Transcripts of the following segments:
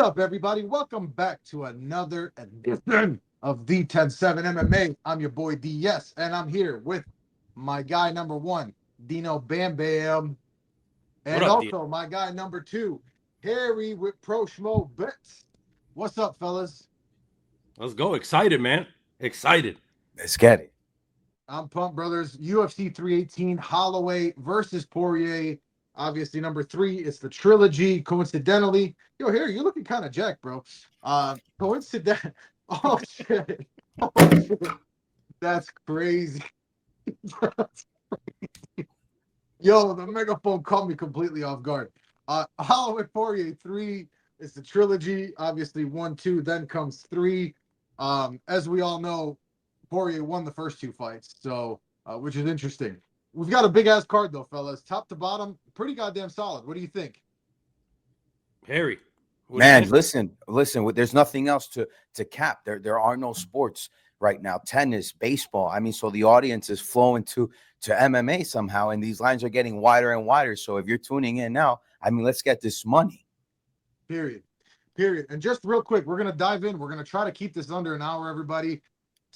up, everybody? Welcome back to another edition of the 10-7 MMA. I'm your boy DS, and I'm here with my guy number one, Dino Bam Bam, What and up, D? also my guy number two, Harry with ProSchmoBets. What's up, fellas? Let's go. Excited, man. Excited. Let's get it. I'm pumped, brothers. UFC 318, Holloway versus Poirier. Obviously, number three, it's the trilogy. Coincidentally, Harry, you're looking kind of jacked, bro. Coincident. Oh shit. Oh shit. That's crazy. That's crazy. Yo, the megaphone caught me completely off guard. Holloway Poirier 3 is the trilogy. Obviously, 1, 2, then comes 3. As we all know, Poirier won the first two fights, so which is interesting. We've got a big ass card though, fellas. Top to bottom, pretty goddamn solid. What do you think? Harry. Man, listen. There's nothing else to cap. There are no sports right now. Tennis, baseball. I mean, so the audience is flowing to MMA somehow, and these lines are getting wider and wider. So if you're tuning in now, I mean, let's get this money. Period. And just real quick, we're gonna dive in. We're gonna try to keep this under an hour, everybody.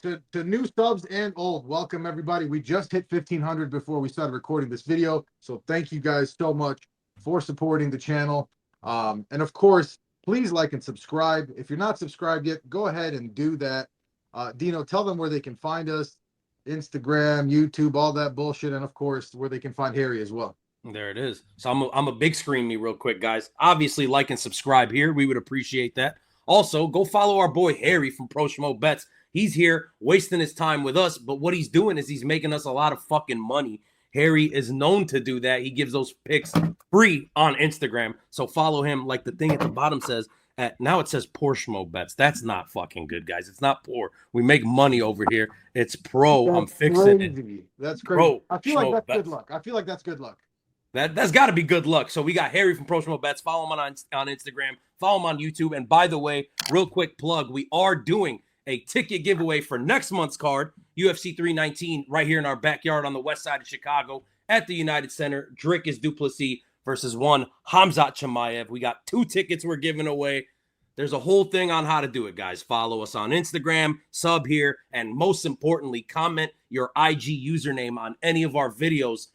To new subs and old, welcome everybody. We just hit 1,500 before we started recording this video, so thank you guys so much for supporting the channel. And of course, please like and subscribe. If you're not subscribed yet, go ahead and do that. Dino, tell them where they can find us: Instagram, YouTube, all that bullshit, and of course where they can find Harry as well. There it is. So I'm a big screen me real quick, guys. Obviously, like and subscribe here. We would appreciate that. Also, go follow our boy Harry from ProSchmoBets. He's here wasting his time with us, but what he's doing is he's making us a lot of fucking money. Harry is known to do that. He gives those picks free on Instagram. So follow him. Like the thing at the bottom says, now it says ProSchmoBets. That's not fucking good, guys. It's not poor. We make money over here. It's pro. That's I'm fixing crazy. it. That's crazy. I feel like that's ProSchmoBets. good luck. I feel like that's good luck. That's got to be good luck. So we got Harry from ProSchmoBets. Follow him on Instagram. Follow him on YouTube. And by the way, real quick plug, we are doing a ticket giveaway for next month's card, UFC 319, right here in our backyard on the west side of Chicago at the United Center. Dricus Du Plessis versus one Khamzat Chimaev. We got 2 tickets we're giving away. There's a whole thing on how to do it, guys. Follow us on Instagram, sub here, and most importantly, comment your IG username on any of our videos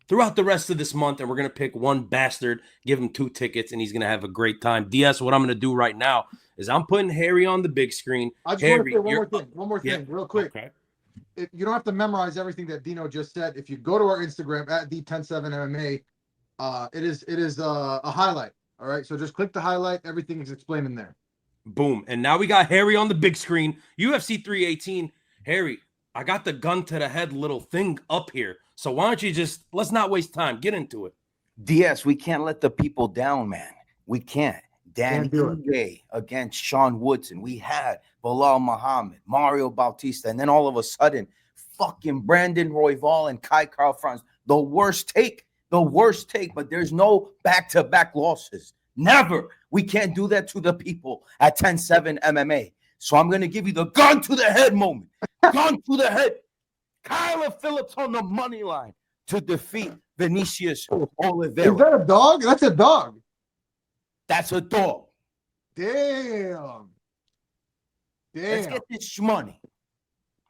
throughout the rest of this month, and we're going to pick one bastard, give him 2 tickets, and he's going to have a great time. DS, what I'm going to do right now is I'm putting Harry on the big screen. I just Harry, want to say one more thing, real quick. Okay. You don't have to memorize everything that Dino just said. If you go to our Instagram at the 10-7 MMA, it is a highlight. All right, so just click the highlight. Everything is explained in there. Boom. And now we got Harry on the big screen. UFC 318. Harry, I got the gun to the head little thing up here. So why don't you let's not waste time. Get into it. DS, we can't let the people down, man. We can't. Dan Ige against Sean Woodson. We had Bilal Muhammad, Mario Bautista, and then all of a sudden, fucking Brandon Royval and Kai Carl Franz. The worst take, but there's no back-to-back losses. Never. We can't do that to the people at 10-7 MMA. So I'm going to give you the gun to the head moment. Gun to the head. Kyler Phillips on the money line to defeat Vinicius Oliveira. Is that a dog? That's a dog. That's a dog. Damn. Let's get this money.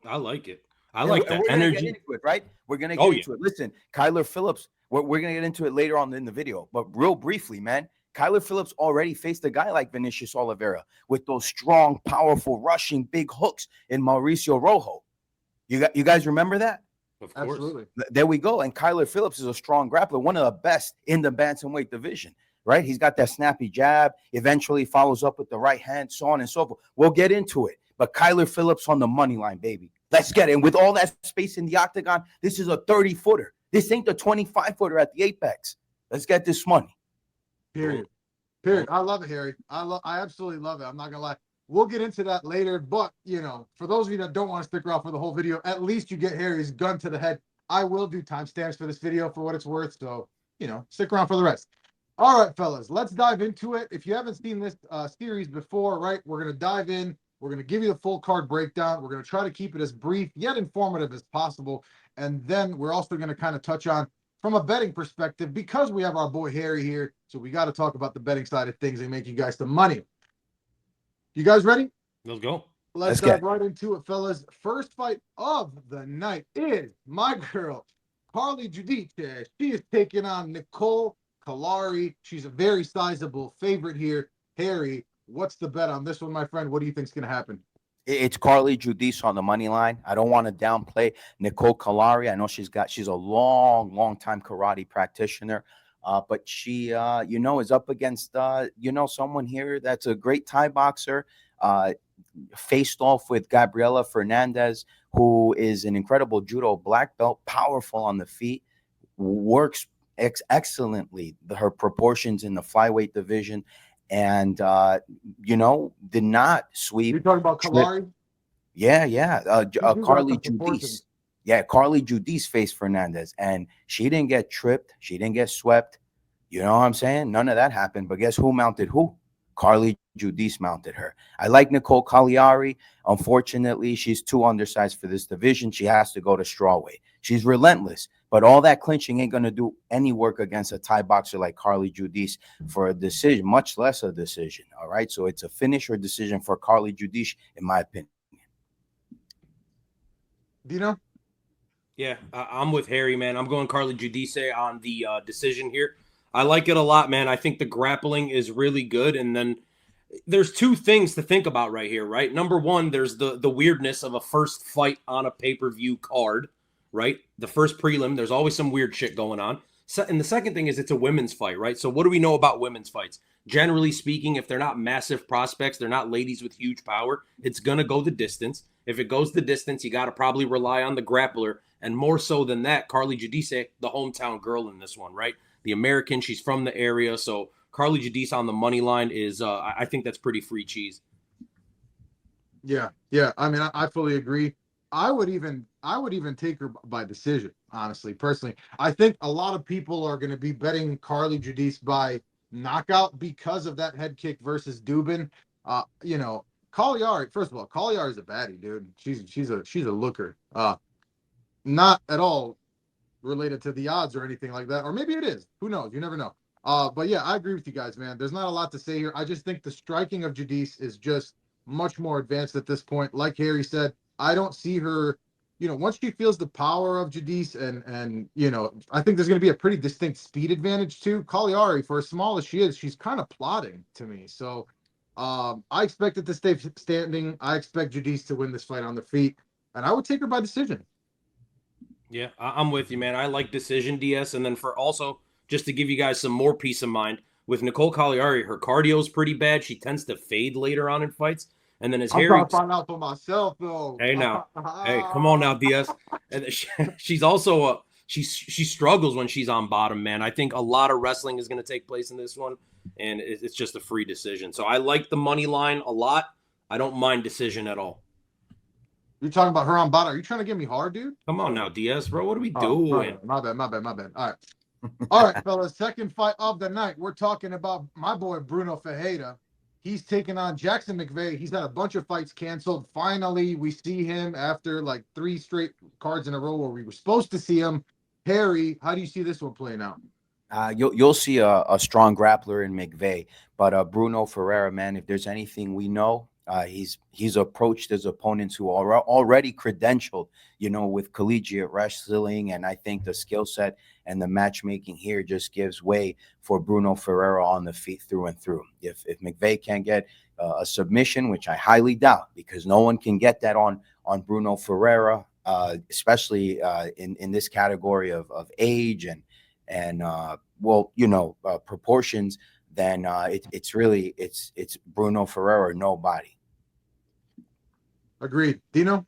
I like it. I like that we're energy. Gonna get into it, right? We're going to get into it. Listen, Kyler Phillips, we're going to get into it later on in the video. But real briefly, man, Kyler Phillips already faced a guy like Vinicius Oliveira with those strong, powerful, rushing, big hooks in Mauricio Rojo. You guys remember that? Of course. Absolutely. There we go. And Kyler Phillips is a strong grappler, one of the best in the bantamweight division, right? He's got that snappy jab, eventually follows up with the right hand, so on and so forth. We'll get into it. But Kyler Phillips on the money line, baby. Let's get it. And with all that space in the octagon, this is a 30-footer. This ain't the 25-footer at the Apex. Let's get this money. Period. I love it, Harry. I absolutely love it. I'm not gonna lie. We'll get into that later, but for those of you that don't want to stick around for the whole video, at least you get Harry's gun to the head. I will do timestamps for this video for what it's worth, so stick around for the rest. All right, fellas, let's dive into it. If you haven't seen this series before, right, we're gonna dive in. We're gonna give you the full card breakdown. We're gonna try to keep it as brief yet informative as possible, and then we're also gonna kind of touch on from a betting perspective, because we have our boy Harry here, so we got to talk about the betting side of things and make you guys some money. You guys ready? Let's go. Let's dive right into it, fellas. First fight of the night is my girl, Carly Giudice. She is taking on Nicole Kalari. She's a very sizable favorite here. Harry, what's the bet on this one, my friend? What do you think's going to happen? It's Carly Giudice on the money line. I don't want to downplay Nicole Kalari. I know she's a long time karate practitioner. But she, is up against, someone here that's a great Thai boxer, faced off with Gabriela Fernandez, who is an incredible judo black belt, powerful on the feet, works excellently, her proportions in the flyweight division, and, did not sweep. You're talking about Kalari? Yeah. Carly Giudice. Yeah, Carly Giudice faced Fernandez, and she didn't get tripped. She didn't get swept. You know what I'm saying? None of that happened. But guess who mounted who? Carly Giudice mounted her. I like Nicole Cagliari. Unfortunately, she's too undersized for this division. She has to go to strawweight. She's relentless, but all that clinching ain't going to do any work against a Thai boxer like Carly Giudice for a decision, much less a decision. All right, so it's a finish or decision for Carly Giudice, in my opinion. Dino? Yeah, I'm with Harry, man. I'm going Carly Giudice on the decision here. I like it a lot, man. I think the grappling is really good. And then there's two things to think about right here, right? Number one, there's the weirdness of a first fight on a pay-per-view card, right? The first prelim, there's always some weird shit going on. And the second thing is it's a women's fight, right? So what do we know about women's fights? Generally speaking, if they're not massive prospects, they're not ladies with huge power, it's going to go the distance. If it goes the distance, you got to probably rely on the grappler. And more so than that, Carly Giudice, the hometown girl in this one, right? The American, she's from the area. So Carly Giudice on the money line is, I think that's pretty free cheese. Yeah. I mean, I fully agree. I would even take her by decision, honestly, personally. I think a lot of people are going to be betting Carly Giudice by knockout because of that head kick versus Dubin. Cagliari, first of all, Cagliari is a baddie, dude. She's a looker. Not at all related to the odds or anything like that. Or maybe it is. Who knows? You never know. But yeah, I agree with you guys, man. There's not a lot to say here. I just think the striking of Giudice is just much more advanced at this point. Like Harry said, I don't see her, once she feels the power of Giudice and I think there's going to be a pretty distinct speed advantage too. Cagliari, for as small as she is, she's kind of plodding to me. So I expect it to stay standing. I expect Giudice to win this fight on the feet, and I would take her by decision. Yeah, I'm with you, man. I like decision DS. And then for also, just to give you guys some more peace of mind, with Nicole Cagliari, her cardio is pretty bad. She tends to fade later on in fights. And then as I'm Harry... trying to find out for myself, though. Hey, now. Hey, come on now, DS. And she's also... She struggles when she's on bottom, man. I think a lot of wrestling is going to take place in this one, and it's just a free decision. So I like the money line a lot. I don't mind decision at all. You're talking about her on bottom. Are you trying to get me hard, dude? Come on now, DS, bro. What are we doing? My bad. All right, fellas. Second fight of the night. We're talking about my boy Bruno Ferreira. He's taking on Jackson McVeigh. He's had a bunch of fights canceled. Finally, we see him after like 3 straight cards in a row where we were supposed to see him. Harry, how do you see this one playing out? You'll see a strong grappler in McVeigh, but Bruno Ferreira, man, if there's anything we know, he's approached his opponents who are already credentialed, with collegiate wrestling, and I think the skill set and the matchmaking here just gives way for Bruno Ferreira on the feet through and through. If McVeigh can't get a submission, which I highly doubt, because no one can get that on Bruno Ferreira, especially in this category of age and proportions, then it's Bruno Ferreira or nobody. Agreed. Dino?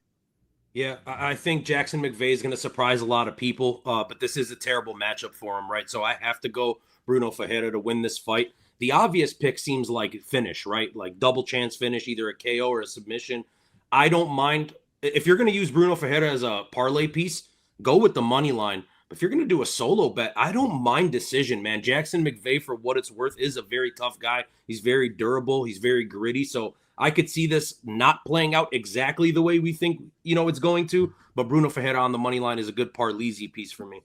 Yeah, I think Jackson McVeigh is going to surprise a lot of people, but this is a terrible matchup for him, right? So I have to go Bruno Ferreira to win this fight. The obvious pick seems like finish, right? Like double chance finish, either a KO or a submission. I don't mind. If you're going to use Bruno Ferreira as a parlay piece, go with the money line. But if you're going to do a solo bet, I don't mind decision, man. Jackson McVeigh, for what it's worth, is a very tough guy. He's very durable. He's very gritty. So I could see this not playing out exactly the way we think, it's going to. But Bruno Ferreira on the money line is a good parlay piece for me.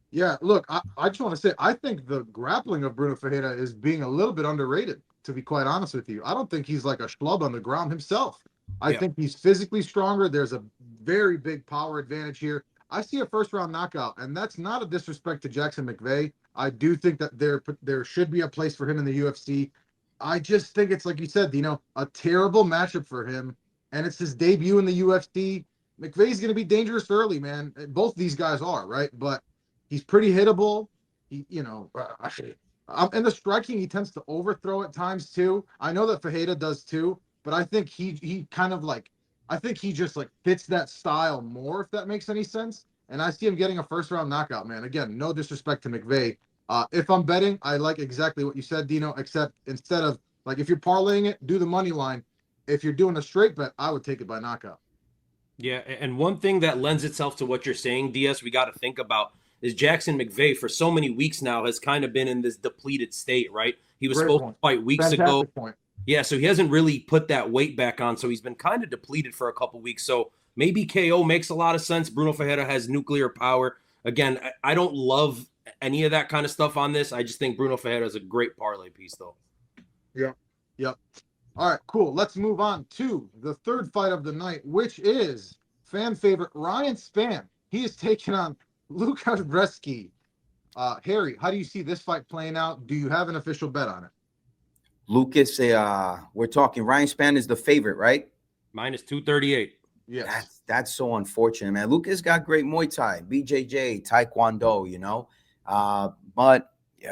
Yeah, look, I just want to say, I think the grappling of Bruno Ferreira is being a little bit underrated. to be quite honest with you. I don't think he's like a schlub on the ground himself. I Yeah. think he's physically stronger. There's a very big power advantage here. I see a first-round knockout, and that's not a disrespect to Jackson McVeigh. I do think that there should be a place for him in the UFC. I just think it's like you said, a terrible matchup for him, and it's his debut in the UFC. McVeigh's going to be dangerous early, man. Both these guys are, right? But he's pretty hittable. He, in the striking, he tends to overthrow at times too. I know that Fajeda does too, but I think he kind of like, I think he just like fits that style more, if that makes any sense. And I see him getting a first-round knockout, man. Again, no disrespect to McVeigh. If I'm betting, I like exactly what you said, Dino, except instead of like if you're parlaying it, do the money line. If you're doing a straight bet, I would take it by knockout. Yeah, and one thing that lends itself to what you're saying, DS, we got to think about is Jackson McVeigh for so many weeks now has kind of been in this depleted state, right? He was supposed to fight weeks ago. Point. Yeah, so he hasn't really put that weight back on, so he's been kind of depleted for a couple weeks. So maybe KO makes a lot of sense. Bruno Fajeda has nuclear power. Again, I don't love any of that kind of stuff on this. I just think Bruno Fajeda is a great parlay piece, though. Yep. All right, cool. Let's move on to the third fight of the night, which is fan favorite Ryan Spann. He is taking on Lukasz Brzeski. Harry, how do you see this fight playing out? Do you have an official bet on it? Lucas, we're talking Ryan Spann is the favorite, right? Minus 238. Yes. That's so unfortunate, man. Lucas got great Muay Thai, BJJ, Taekwondo, but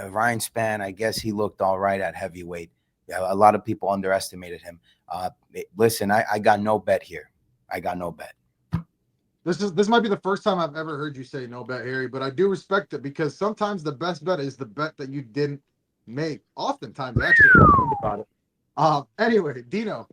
Ryan Spann, I guess he looked all right at heavyweight. Yeah, a lot of people underestimated him. Listen, I got no bet here. I got no bet. This might be the first time I've ever heard you say no bet, Harry, but I do respect it because sometimes the best bet is the bet that you didn't make. Oftentimes, actually, think about it. Anyway, Dino.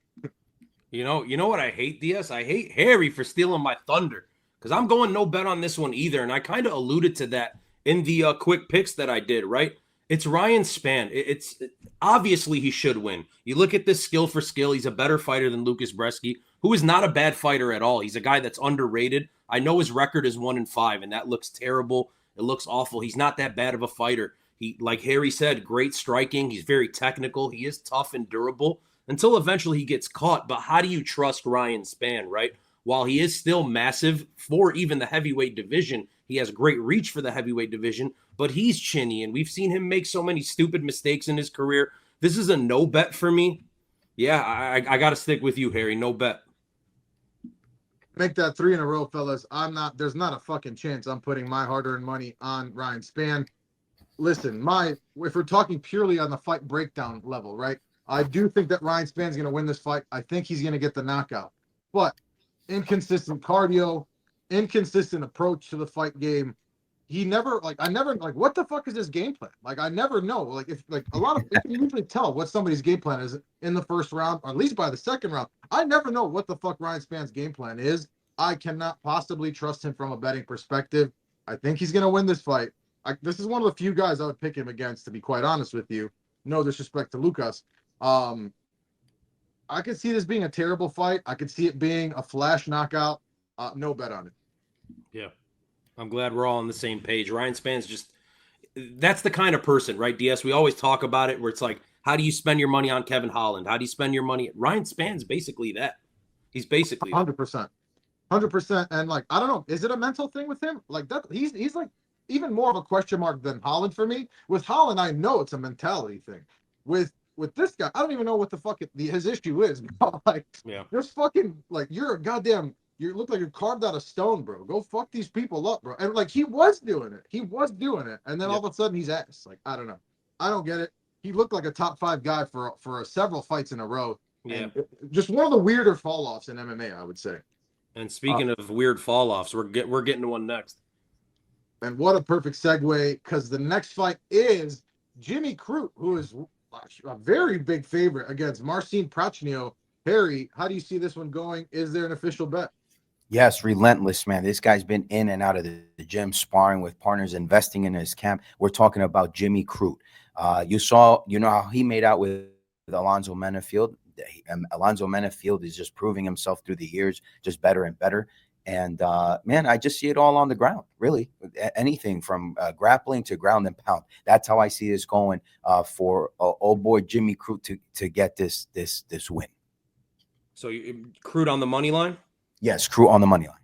You know what I hate, DS? I hate Harry for stealing my thunder because I'm going no bet on this one either, and I kind of alluded to that in the quick picks that I did, right? It's Ryan Spann. It's obviously he should win. You look at this skill for skill. He's a better fighter than Lukasz Brzeski, who is not a bad fighter at all. He's a guy that's underrated. I know his record is 1-5, and that looks terrible. It looks awful. He's not that bad of a fighter. He, like Harry said, great striking. He's very technical. He is tough and durable until eventually he gets caught. But how do you trust Ryan Spann, right? While he is still massive for even the heavyweight division, he has great reach for the heavyweight division, but he's chinny, and we've seen him make so many stupid mistakes in his career. This is a no bet for me. Yeah, I got to stick with you, Harry. No bet. Make that 3 in a row, fellas. There's not a fucking chance I'm putting my hard-earned money on Ryan Spann. Listen, if we're talking purely on the fight breakdown level, right? I do think that Ryan Spann's going to win this fight. I think he's going to get the knockout. But inconsistent cardio, inconsistent approach to the fight game. What the fuck is his game plan? Like, I never know. You can usually tell what somebody's game plan is in the first round, or at least by the second round. I never know what the fuck Ryan Spann's game plan is. I cannot possibly trust him from a betting perspective. I think he's going to win this fight. This is one of the few guys I would pick him against, to be quite honest with you. No disrespect to Lucas. I could see this being a terrible fight. I could see it being a flash knockout. No bet on it. Yeah. I'm glad we're all on the same page. Ryan Spann's that's the kind of person, right, DS? We always talk about it where it's like, how do you spend your money on Kevin Holland? How do you spend your money? Ryan Spann's basically that. He's basically 100%. 100%. And I don't know, is it a mental thing with him? Like that, he's like even more of a question mark than Holland for me. With Holland, I know it's a mentality thing. With this guy, I don't even know what the fuck his issue is. Just fucking you're a goddamn. You look like you're carved out of stone, bro. Go fuck these people up, bro. And he was doing it. And then all of a sudden he's ass. I don't know. I don't get it. He looked like a top 5 guy for several fights in a row. Yeah. And just one of the weirder fall offs in MMA, I would say. And speaking of weird fall offs, we're getting to one next. And what a perfect segue, because the next fight is Jimmy Crute, who is a very big favorite against Marcin Prachnio. Harry, how do you see this one going? Is there an official bet? Yes, relentless, man. This guy's been in and out of the gym, sparring with partners, investing in his camp. We're talking about Jimmy Crute. You know how he made out with Alonzo Menafield. Alonzo Menafield is just proving himself through the years, just better and better. And man, I just see it all on the ground, really. Anything from grappling to ground and pound. That's how I see this going for old boy Jimmy Crute to get this win. So you Crute on the money line? Yes, Crute on the money line.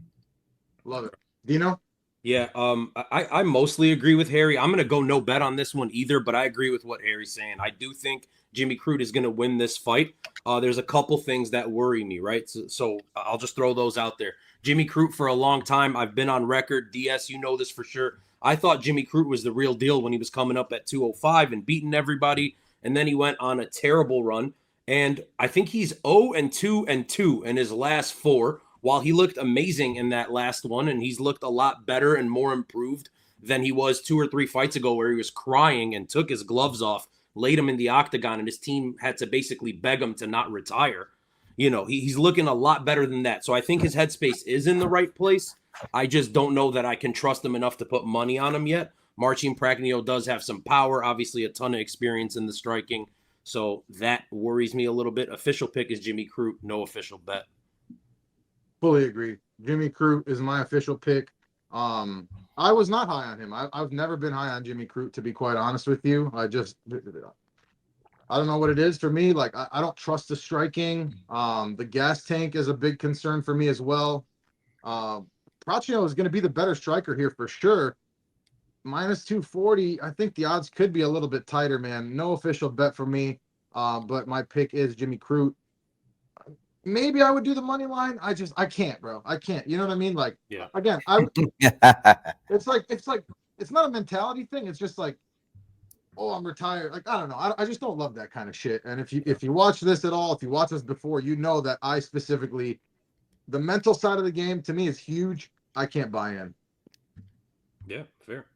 Love it. Dino? Yeah, I mostly agree with Harry. I'm gonna go no bet on this one either, but I agree with what Harry's saying. I do think Jimmy Crute is gonna win this fight. There's a couple things that worry me, right? So I'll just throw those out there. Jimmy Crute for a long time, I've been on record. DS, you know this for sure. I thought Jimmy Crute was the real deal when he was coming up at 205 and beating everybody, and then he went on a terrible run. And I think he's 0-2-2 in his last 4. While he looked amazing in that last one, and he's looked a lot better and more improved than he was 2 or 3 fights ago, where he was crying and took his gloves off, laid him in the octagon, and his team had to basically beg him to not retire. You know, he's looking a lot better than that. So I think his headspace is in the right place. I just don't know that I can trust him enough to put money on him yet. Marcin Prachnio does have some power, obviously a ton of experience in the striking. So that worries me a little bit. Official pick is Jimmy Crute, no official bet. Fully agree. Jimmy Crute is my official pick. I was not high on him. I've never been high on Jimmy Crute, to be quite honest with you. I don't know what it is for me. Like, I don't trust the striking. The gas tank is a big concern for me as well. Prachnio is going to be the better striker here for sure. Minus 240. I think the odds could be a little bit tighter, man. No official bet for me. But my pick is Jimmy Crute. Maybe I would do the money line. I can't, bro. I can't. You know what I mean? Like, yeah. Again, it's not a mentality thing. It's just like, oh, I'm retired. Like, I don't know. I just don't love that kind of shit. And if you watch this at all, if you watch this before, you know that I specifically, the mental side of the game to me is huge. I can't buy in. Yeah, fair.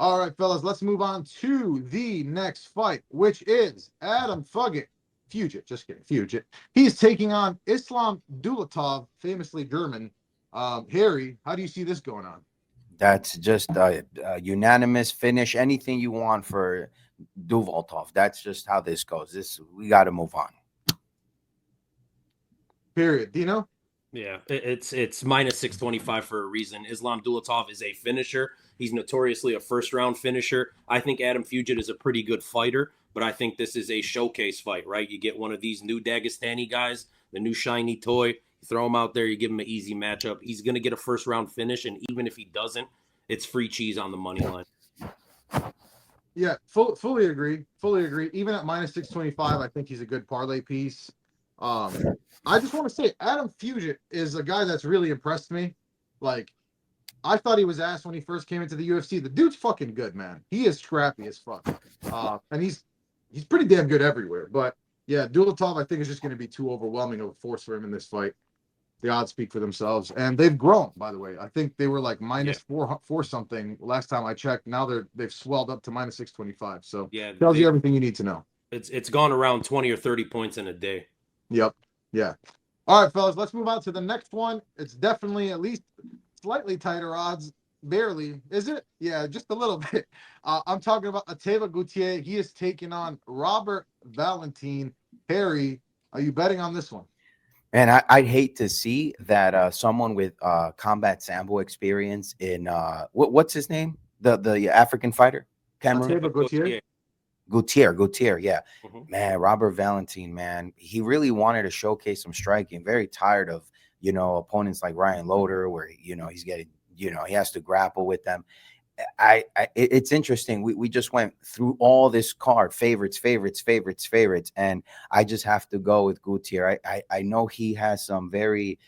All right, fellas, let's move on to the next fight, which is Adam Fugit. Fugit, just kidding, Fugit. He's taking on Islam Dulatov, famously German. Harry, how do you see this going on? That's just a unanimous finish. Anything you want for Dulatov. That's just how this goes. We got to move on. Period. Dino? Yeah, it's minus 625 for a reason. Islam Dulatov is a finisher. He's notoriously a first-round finisher. I think Adam Fugit is a pretty good fighter, but I think this is a showcase fight, right? You get one of these new Dagestani guys, the new shiny toy, you throw him out there, you give him an easy matchup. He's going to get a first-round finish, and even if he doesn't, it's free cheese on the money line. Yeah, fully agree. Fully agree. Even at minus 625, I think he's a good parlay piece. I just want to say Adam Fugit is a guy that's really impressed me. Like, I thought he was ass when he first came into the UFC. The dude's fucking good, man. He is scrappy as fuck. And he's pretty damn good everywhere. But yeah, Dulatov, I think, is just going to be too overwhelming of a force for him in this fight. The odds speak for themselves. And they've grown, by the way. I think they were like minus four something last time I checked. Now they've swelled up to minus 625. So yeah, tells you everything you need to know. It's gone around 20 or 30 points in a day. Yep. Yeah. All right, fellas, let's move on to the next one. It's definitely at least slightly tighter odds. Barely. Is it? Yeah, just a little bit. I'm talking about Ateva Gutierrez. He is taking on Robert Valentin. Harry, are you betting on this one? And I'd hate to see that someone with combat sambo experience in what's his name? The African fighter? Cameroon? Ateva Gutierrez? Gutierrez, yeah. Mm-hmm. Man, Robert Valentin, man, he really wanted to showcase some striking. Very tired of, opponents like Ryan Loder, where, he's getting, he has to grapple with them. It's interesting. We just went through all this card, favorites, and I just have to go with Gutierrez. I know he has some very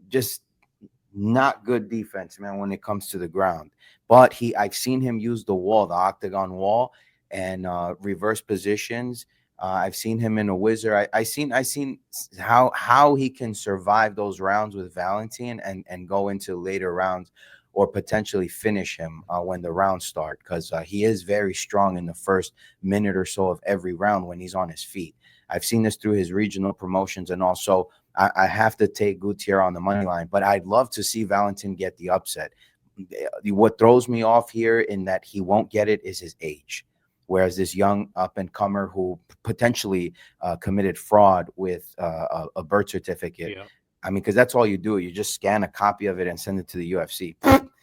just not good defense, man, when it comes to the ground. But I've seen him use the wall, the octagon wall, and reverse positions. I've seen him in a wizard. I seen how he can survive those rounds with Valentin and go into later rounds or potentially finish him when the rounds start, because he is very strong in the first minute or so of every round when he's on his feet. I've seen this through his regional promotions, and also I have to take Gutierrez on the money line, but I'd love to see Valentin get the upset. What throws me off here in that he won't get it is his age. Whereas this young up-and-comer who potentially committed fraud with a birth certificate, I mean, because that's all you do. You just scan a copy of it and send it to the UFC.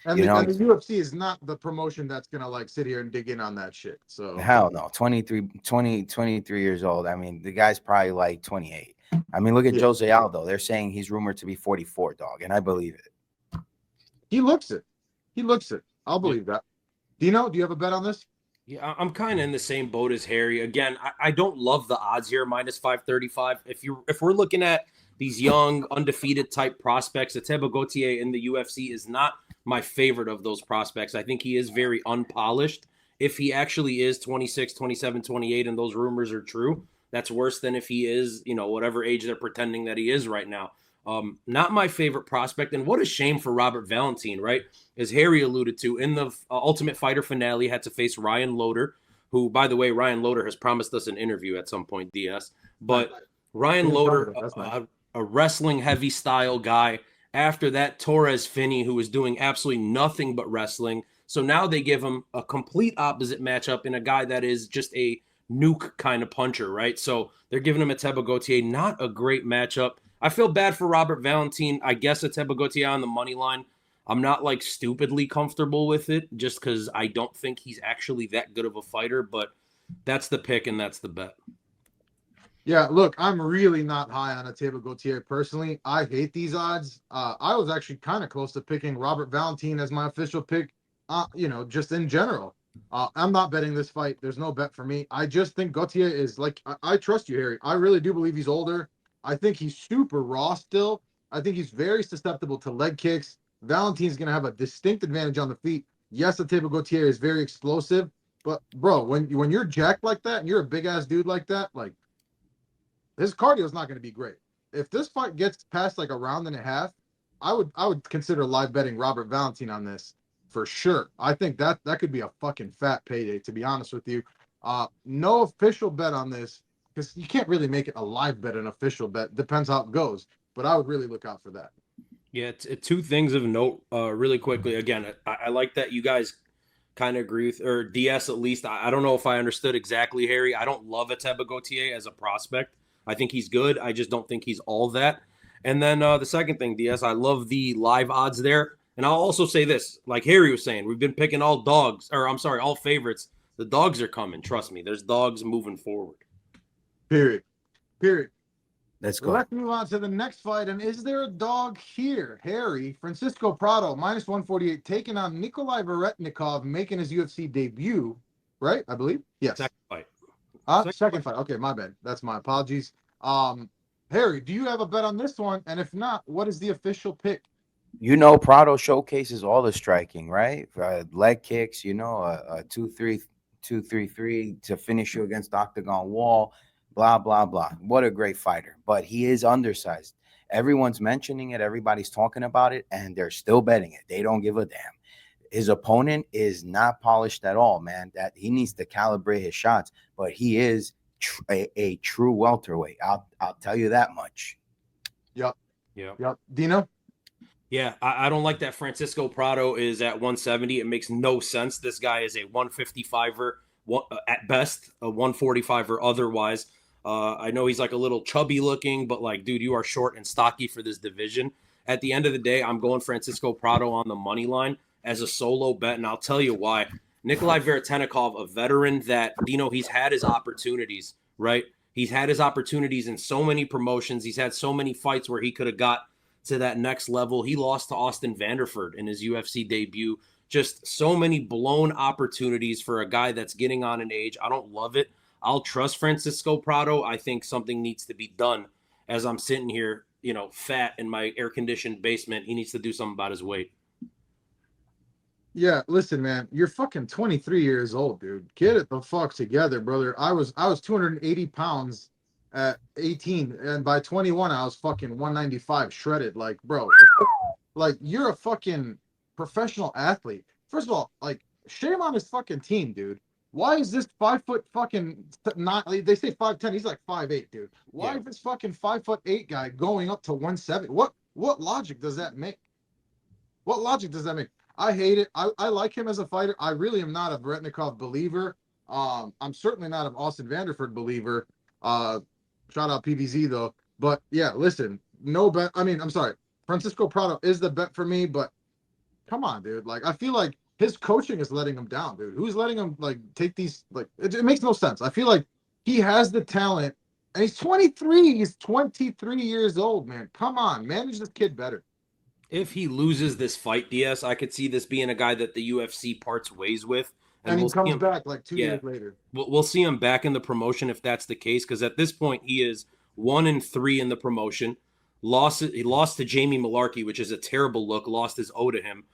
And the UFC is not the promotion that's gonna like sit here and dig in on that shit. So hell no, 23 years old. I mean, the guy's probably like 28. I mean, look at Jose Aldo. They're saying he's rumored to be 44, dog, and I believe it. He looks it. I'll believe that. Dino, do you have a bet on this? Yeah, I'm kind of in the same boat as Harry. Again, I don't love the odds here, minus 535. If we're looking at these young, undefeated type prospects, Ateba Gautier in the UFC is not my favorite of those prospects. I think he is very unpolished. If he actually is 26, 27, 28, and those rumors are true, that's worse than if he is, whatever age they're pretending that he is right now. Not my favorite prospect. And what a shame for Robert Valentin, right? As Harry alluded to, in the Ultimate Fighter finale, had to face Ryan Loder, who, by the way, Ryan Loder has promised us an interview at some point, DS. But Ryan Loder, a wrestling heavy style guy. After that, Torres Finney, who was doing absolutely nothing but wrestling. So now they give him a complete opposite matchup in a guy that is just a nuke kind of puncher, right? So they're giving him Ateba Gautier, not a great matchup. I feel bad for Robert Valentin. I guess Ateba Gautier on the money line. I'm not like stupidly comfortable with it just because I don't think he's actually that good of a fighter, but that's the pick and that's the bet. Yeah, look, I'm really not high on Ateba Gautier personally. I hate these odds. I was actually kind of close to picking Robert Valentin as my official pick, just in general. I'm not betting this fight. There's no bet for me. I just think Gautier is like, I trust you, Harry. I really do believe he's older. I think he's super raw still. I think he's very susceptible to leg kicks. Valentin's going to have a distinct advantage on the feet. Yes, Ateba Gautier is very explosive, but bro, when you're jacked like that and you're a big ass dude like that, like his cardio is not going to be great. If this fight gets past like a round and a half, I would consider live betting Robert Valentin on this for sure. I think that could be a fucking fat payday, to be honest with you. No official bet on this, because you can't really make it a live bet, an official bet. Depends how it goes. But I would really look out for that. Yeah, two things of note really quickly. Again, I like that you guys kind of agree with, or DS at least. I don't know if I understood exactly, Harry. I don't love Ateba Gautier as a prospect. I think he's good. I just don't think he's all that. And then the second thing, DS, I love the live odds there. And I'll also say this, like Harry was saying, we've been picking all favorites. The dogs are coming. Trust me, there's dogs moving forward. Period. Let's go. Let's move on to the next fight. And is there a dog here? Harry, Francisco Prado, minus 148, taking on Nikolai Veretnikov, making his UFC debut, right? I believe. Yes. Second fight. Second fight. Okay, my bad. That's my apologies. Harry, do you have a bet on this one? And if not, what is the official pick? Prado showcases all the striking, right? Leg kicks, a 2-3-3 to finish you against the octagon wall. Blah, blah, blah. What a great fighter. But he is undersized. Everyone's mentioning it. Everybody's talking about it. And they're still betting it. They don't give a damn. His opponent is not polished at all, man. That he needs to calibrate his shots. But he is a true welterweight. I'll tell you that much. Yep. Dino? Yeah, I don't like that Francisco Prado is at 170. It makes no sense. This guy is a 155er at best, a 145er otherwise. I know he's like a little chubby looking, but like, dude, you are short and stocky for this division. At the end of the day, I'm going Francisco Prado on the money line as a solo bet, and I'll tell you why. Nikolai Veretnikov, a veteran that, he's had his opportunities, right? He's had his opportunities in so many promotions. He's had so many fights where he could have got to that next level. He lost to Austin Vanderford in his UFC debut. Just so many blown opportunities for a guy that's getting on in age. I don't love it. I'll trust Francisco Prado. I think something needs to be done as I'm sitting here, fat in my air-conditioned basement. He needs to do something about his weight. Yeah, listen, man, you're fucking 23 years old, dude. Get it the fuck together, brother. I was 280 pounds at 18, and by 21, I was fucking 195 shredded. Like, bro, like you're a fucking professional athlete. First of all, like, shame on his fucking team, dude. Why is this 5 foot fucking not? They say 5'10", he's like 5'8", dude. Why is this fucking 5'8" guy going up to 170? What logic does that make? What logic does that make? I hate it. I like him as a fighter. I really am not a Veretnikov believer. I'm certainly not an Austin Vanderford believer. Shout out PVZ though. But yeah, listen, no bet. I mean, I'm sorry. Francisco Prado is the bet for me, but come on, dude. Like, I feel like his coaching is letting him down, dude. Who's letting him like take these? Like, it makes no sense. I feel like he has the talent, and he's 23. He's 23 years old, man. Come on, manage this kid better. If he loses this fight, DS, I could see this being a guy that the UFC parts ways with, And he we'll see comes him back like 2 Yeah. years later. We'll see him back in the promotion if that's the case, because at this point he is 1-3 in the promotion. He lost to Jamie Malarkey, which is a terrible look. Lost his O to him.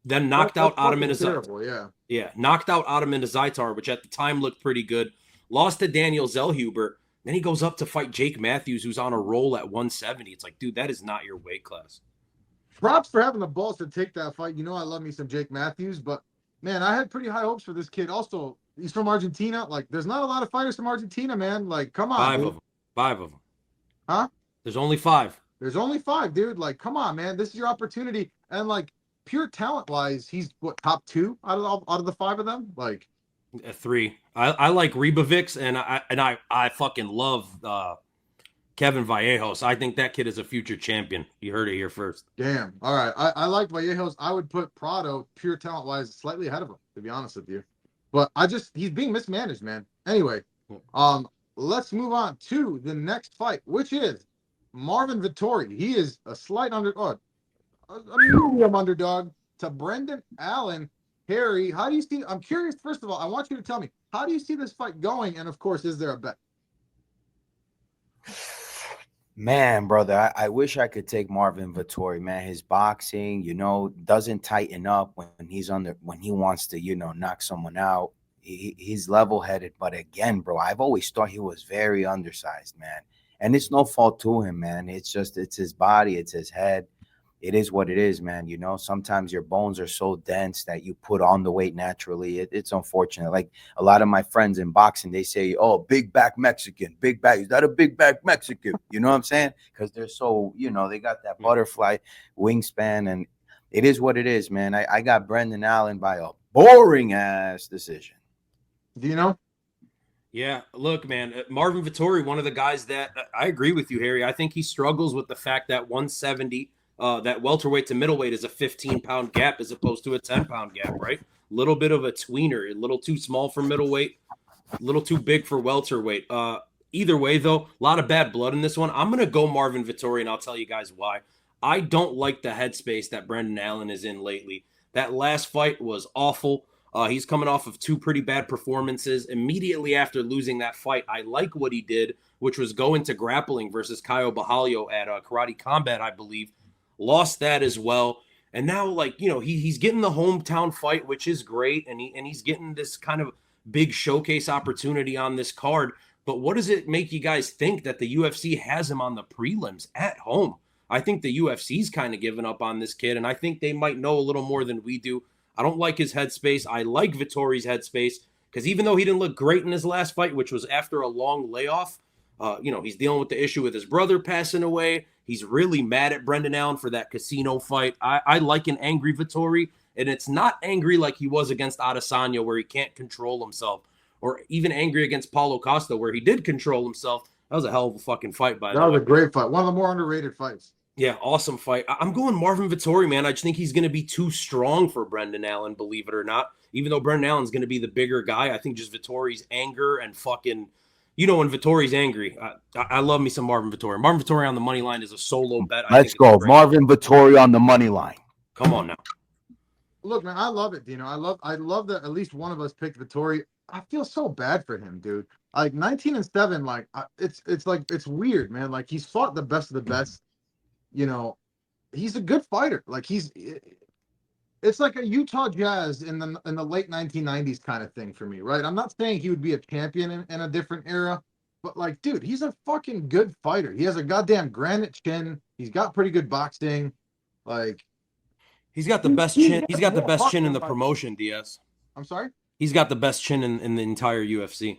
Then knocked out Ottoman Azaitar. Yeah, knocked out Ottoman Azaitar, which at the time looked pretty good. Lost to Daniel Zellhuber. Then he goes up to fight Jake Matthews, who's on a roll at 170. It's like, dude, that is not your weight class. Props for having the balls to take that fight. You know I love me some Jake Matthews, but man, I had pretty high hopes for this kid. Also, he's from Argentina. Like, there's not a lot of fighters from Argentina, man. Like, come on. Five of them. Huh? There's only 5. There's only 5, dude. Like, come on, man. This is your opportunity. And like, pure talent wise, he's what, top 2 out of the 5 of them? Like, 3. I like Ribovics, and I fucking love Kevin Vallejos. I think that kid is a future champion. You heard it here first. Damn. All right. I like Vallejos. I would put Prado, pure talent wise, slightly ahead of him, to be honest with you. But he's being mismanaged, man. Anyway, let's move on to the next fight, which is Marvin Vettori. He is a medium underdog to Brendan Allen. Harry, how do you see? I'm curious. First of all, I want you to tell me, how do you see this fight going? And of course, is there a bet? Man, brother, I wish I could take Marvin Vettori, man. His boxing, doesn't tighten up when he wants to, knock someone out. He's level-headed. But again, bro, I've always thought he was very undersized, man. And it's no fault to him, man. It's his body, it's his head. It is what it is, man. Sometimes your bones are so dense that you put on the weight naturally. It's unfortunate. Like a lot of my friends in boxing, they say, oh, big back Mexican, big back. Is that a big back Mexican? You know what I'm saying? Because they're so, they got that butterfly wingspan. And it is what it is, man. I got Brendan Allen by a boring ass decision. Do you know? Yeah, look, man, Marvin Vettori, one of the guys that I agree with you, Harry. I think he struggles with the fact that 170, that welterweight to middleweight is a 15-pound gap as opposed to a 10-pound gap, right? Little bit of a tweener, a little too small for middleweight, a little too big for welterweight. Either way, though, a lot of bad blood in this one. I'm going to go Marvin Vettori, and I'll tell you guys why. I don't like the headspace that Brendan Allen is in lately. That last fight was awful. He's coming off of 2 pretty bad performances. Immediately after losing that fight, I like what he did, which was go into grappling versus Caio Bajallo at Karate Combat, I believe. Lost that as well. And now, he's getting the hometown fight, which is great. And he's getting this kind of big showcase opportunity on this card. But what does it make you guys think that the UFC has him on the prelims at home? I think the UFC's kind of given up on this kid, and I think they might know a little more than we do. I don't like his headspace. I like Vettori's headspace because even though he didn't look great in his last fight, which was after a long layoff, he's dealing with the issue with his brother passing away. He's really mad at Brendan Allen for that casino fight. I like an angry Vettori, and it's not angry like he was against Adesanya where he can't control himself, or even angry against Paulo Costa where he did control himself. That was a hell of a fucking fight, by the way. That was a great fight. One of the more underrated fights. Yeah, awesome fight. I'm going Marvin Vettori, man. I just think he's going to be too strong for Brendan Allen, believe it or not. Even though Brendan Allen's going to be the bigger guy, I think just Vettori's anger and fucking, when Vettori's angry, I love me some Marvin Vettori. Marvin Vettori on the money line is a solo bet. Let's go. Marvin Vettori on the money line. Come on now. Look, man, I love it, Dino. I love that at least one of us picked Vettori. I feel so bad for him, dude. Like 19-7, like it's weird, man. Like he's fought the best of the best. He's a good fighter. Like it's like a Utah Jazz in the late 1990s kind of thing for me, right? I'm not saying he would be a champion in a different era, but like, dude, he's a fucking good fighter. He has a goddamn granite chin. He's got pretty good boxing. Like, he's got the best chin. He's got the best chin in the promotion, DS. I'm sorry? He's got the best chin in the entire UFC.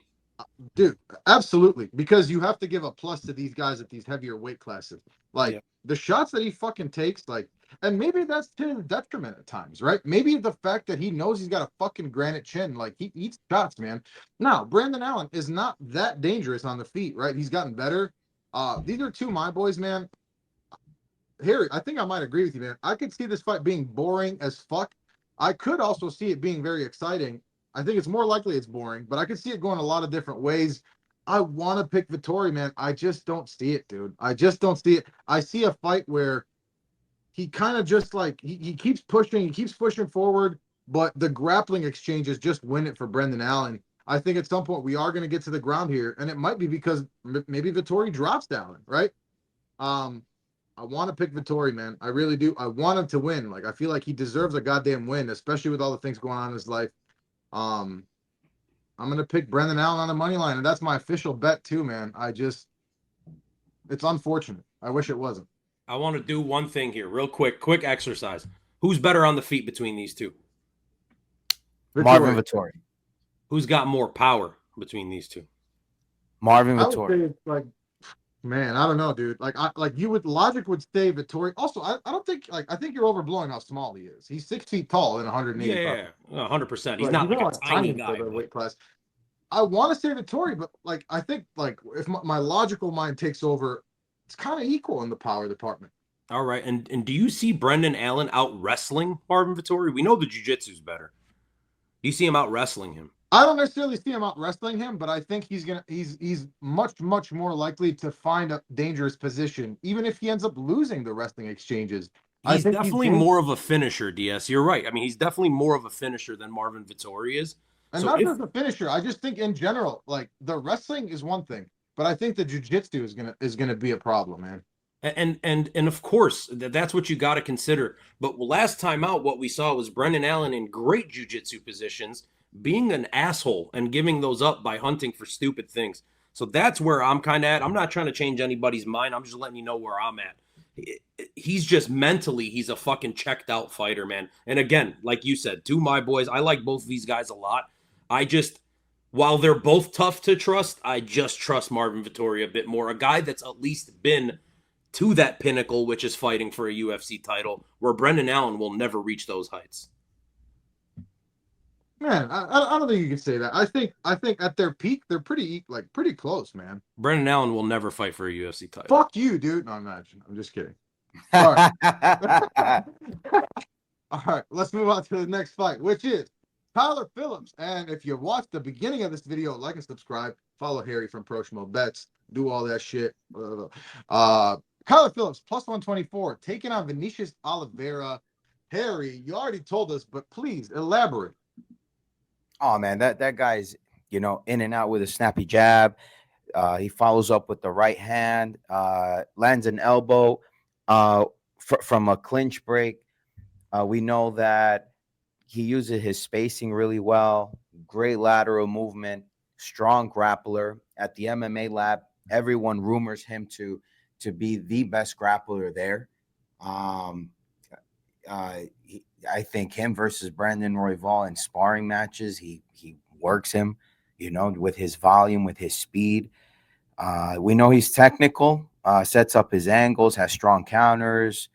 Dude, absolutely. Because you have to give a plus to these guys at these heavier weight classes. Like, the shots that he fucking takes, like, and maybe that's to his detriment at times, right? Maybe the fact that he knows he's got a fucking granite chin, like, he eats shots, man. Now, Brendan Allen is not that dangerous on the feet, right? He's gotten better. These are two my boys, man. Harry, I think I might agree with you, man. I could see this fight being boring as fuck. I could also see it being very exciting. I think it's more likely it's boring, but I could see it going a lot of different ways. I want to pick Vittori, man. I just don't see it, dude. I just don't see it. I see a fight where he kind of just like he keeps pushing forward, but the grappling exchanges just win it for Brendan Allen. I think at some point we are going to get to the ground here, and it might be because maybe Vittori drops Allen, right? I want to pick Vittori, man. I really do. I want him to win. Like, I feel like he deserves a goddamn win, especially with all the things going on in his life. I'm gonna pick Brendan Allen on the money line, and that's my official bet too, man. It's unfortunate. I wish it wasn't. I want to do one thing here, real quick exercise. Who's better on the feet between these two? Marvin Vittori. Who's got more power between these two? Marvin I would Vittori. say, like, man, I don't know, dude. Logic would say Vittori. Also, I don't think I think you're overblowing how small he is. He's 6 feet tall and 180 Yeah, 100%. He's Like, not he's like a tiny guy. for the weight class. I want to say Vittori, but like I think like if my logical mind takes over, it's kind of equal in the power department. All right, and do you see Brendan Allen out wrestling Marvin Vittori? We know the jiu-jitsu's better. Do you see him out wrestling him? I don't necessarily see him out wrestling him, but I think he's much more likely to find a dangerous position, even if he ends up losing the wrestling exchanges. He's definitely more of a finisher, DS. You're right. I mean, he's definitely more of a finisher than Marvin Vittori is. And so not just a finisher. I just think in general, like the wrestling is one thing, but I think the jiu-jitsu is gonna be a problem, man. And of course, that's what you got to consider. But last time out, what we saw was Brendan Allen in great jiu-jitsu positions, being an asshole and giving those up by hunting for stupid things. So that's where I'm kind of at. I'm not trying to change anybody's mind. I'm just letting you know where I'm at. He's just mentally, he's a fucking checked out fighter, man. And again, like you said, two my boys, I like both of these guys a lot. While they're both tough to trust, I just trust Marvin Vittori a bit more. A guy that's at least been to that pinnacle, which is fighting for a UFC title, where Brendan Allen will never reach those heights. Man, I don't think you can say that. I think at their peak, they're pretty close, man. Brendan Allen will never fight for a UFC title. Fuck you, dude. No, I'm just kidding. All right. All right, let's move on to the next fight, which is Kyler Phillips. And if you watched the beginning of this video, like and subscribe, follow Harry from ProSchmoBets, do all that shit. Kyler Phillips, plus 124, taking on Vinicius Oliveira. Harry, you already told us, but please elaborate. Oh, man, that guy's, in and out with a snappy jab. He follows up with the right hand, lands an elbow from a clinch break. We know that he uses his spacing really well, great lateral movement, strong grappler. At the MMA lab, everyone rumors him to be the best grappler there. I think him versus Brandon Royval in sparring matches, he works him, with his volume, with his speed. We know he's technical, sets up his angles, has strong counters.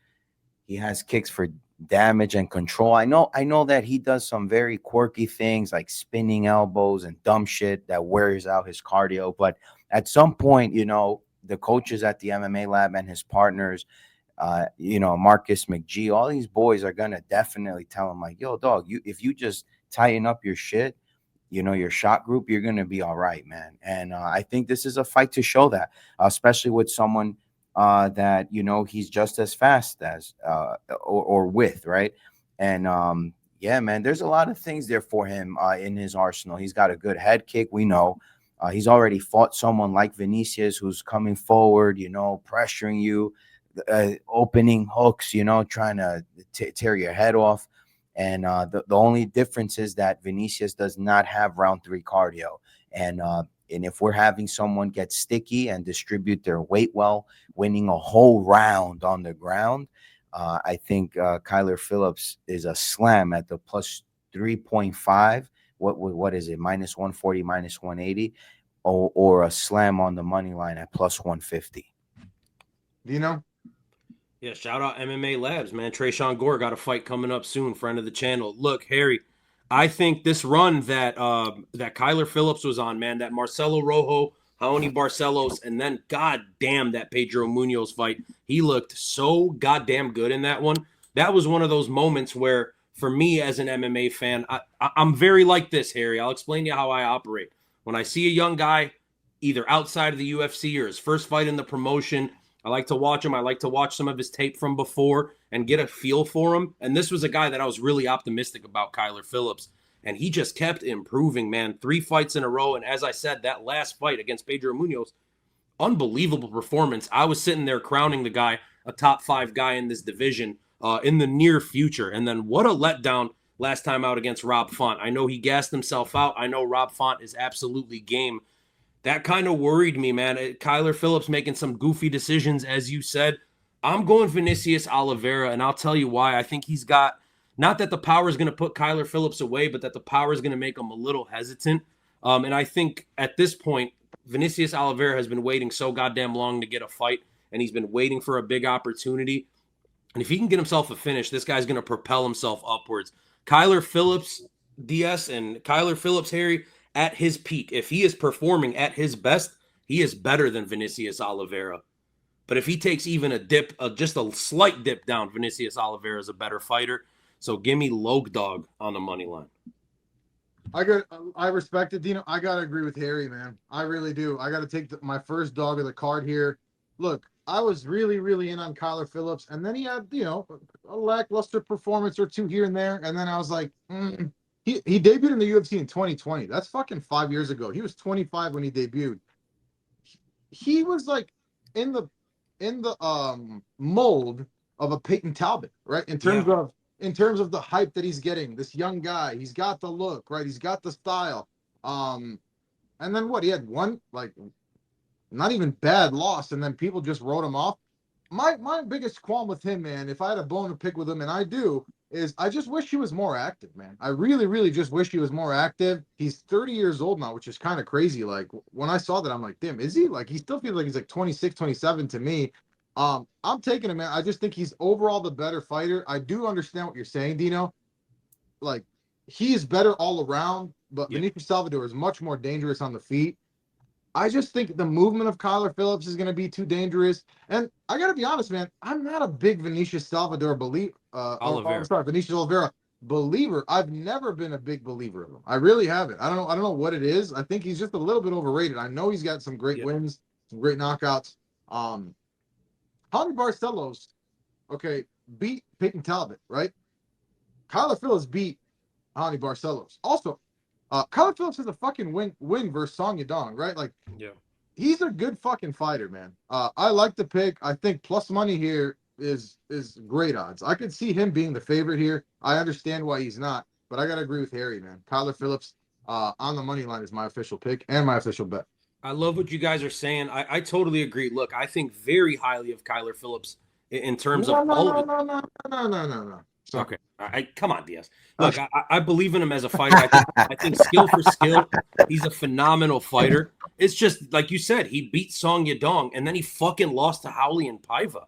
He has kicks for damage and control. I know that he does some very quirky things like spinning elbows and dumb shit that wears out his cardio. But at some point, the coaches at the MMA lab and his partners, Marcus McGee, all these boys are going to definitely tell him like, yo, dog, if you just tighten up your shit, your shot group, you're going to be all right, man. And I think this is a fight to show that, especially with someone that, he's just as fast as or with, right? And yeah, man, there's a lot of things there for him in his arsenal. He's got a good head kick. We know he's already fought someone like Vinicius who's coming forward, pressuring you, opening hooks, trying to tear your head off. And the only difference is that Vinicius does not have round 3 cardio. And if we're having someone get sticky and distribute their weight well, winning a whole round on the ground, I think Kyler Phillips is a slam at the plus 3.5. What is it? Minus 140, minus 180, or a slam on the money line at plus 150. Do you know? Yeah, shout out MMA Labs, man. Trayshawn Gore got a fight coming up soon, friend of the channel. Look, Harry, I think this run that Kyler Phillips was on, man, that Marcelo Rojo Raoni Barcelos, and then goddamn that Pedro Munoz fight. He looked so goddamn good in that one. That was one of those moments where, for me as an MMA fan, I'm very like this, Harry. I'll explain to you how I operate. When I see a young guy, either outside of the UFC or his first fight in the promotion, I like to watch him. I like to watch some of his tape from before and get a feel for him. And this was a guy that I was really optimistic about, Kyler Phillips. And he just kept improving, man. 3 fights in a row. And as I said, that last fight against Pedro Munoz, unbelievable performance. I was sitting there crowning the guy a top 5 guy in this division in the near future. And then what a letdown last time out against Rob Font. I know he gassed himself out. I know Rob Font is absolutely game. That kind of worried me, man. Kyler Phillips making some goofy decisions, as you said. I'm going Vinicius Oliveira, and I'll tell you why. I think he's got, not that the power is going to put Kyler Phillips away, but that the power is going to make him a little hesitant. And I think at this point, Vinicius Oliveira has been waiting so goddamn long to get a fight, and he's been waiting for a big opportunity. And if he can get himself a finish, this guy's going to propel himself upwards. Kyler Phillips, DS, and Kyler Phillips, Harry, at his peak, if he is performing at his best, he is better than Vinicius Oliveira. But if he takes even a dip, just a slight dip down, Vinicius Oliveira is a better fighter. So give me Logue Dog on the money line. I respect it, Dino. I gotta agree with Harry, man. I really do. I gotta take my first dog of the card here. Look, I was really, really in on Kyler Phillips, and then he had, a lackluster performance or two here and there, and then I was like, He debuted in the UFC in 2020. That's fucking 5 years ago. He was 25 when he debuted. He was like in the mold of a Peyton Talbot, right? In terms of the hype that he's getting. This young guy, he's got the look, right? He's got the style. And then what? He had one like not even bad loss, and then people just wrote him off. My biggest qualm with him, man, if I had a bone to pick with him, and I do, is I just wish he was more active, man. I really, really just wish he was more active. He's 30 years old now, which is kind of crazy. Like, when I saw that, I'm like, damn, is he? Like, he still feels like he's like 26, 27 to me. I'm taking him, man. I just think he's overall the better fighter. I do understand what you're saying, Dino. Like, he is better all around, but Vinicius Salvador is much more dangerous on the feet. I just think the movement of Kyler Phillips is going to be too dangerous. And I got to be honest, man, I'm not a big Vinicius Salvador believer. Vinicius Oliveira believer. I've never been a big believer of him. I really haven't. I don't know what it is. I think he's just a little bit overrated. I know he's got some great wins, some great knockouts. Raoni Barcelos, beat Peyton Talbot, right? Kyler Phillips beat Raoni Barcelos. Also, Kyler Phillips has a fucking win versus Song Yadong, right? Like, he's a good fucking fighter, man. I like the pick. I think plus money here is great odds. I could see him being the favorite here. I understand why he's not, but I gotta agree with Harry, man. Kyler Phillips on the money line is my official pick and my official bet. I love what you guys are saying. I totally agree. Look, I think very highly of Kyler Phillips in terms of all of it. No. Okay. Come on, Diaz. Look, I believe in him as a fighter. I think skill for skill, he's a phenomenal fighter. It's just, like you said, he beat Song Yadong, and then he fucking lost to Raulian Paiva.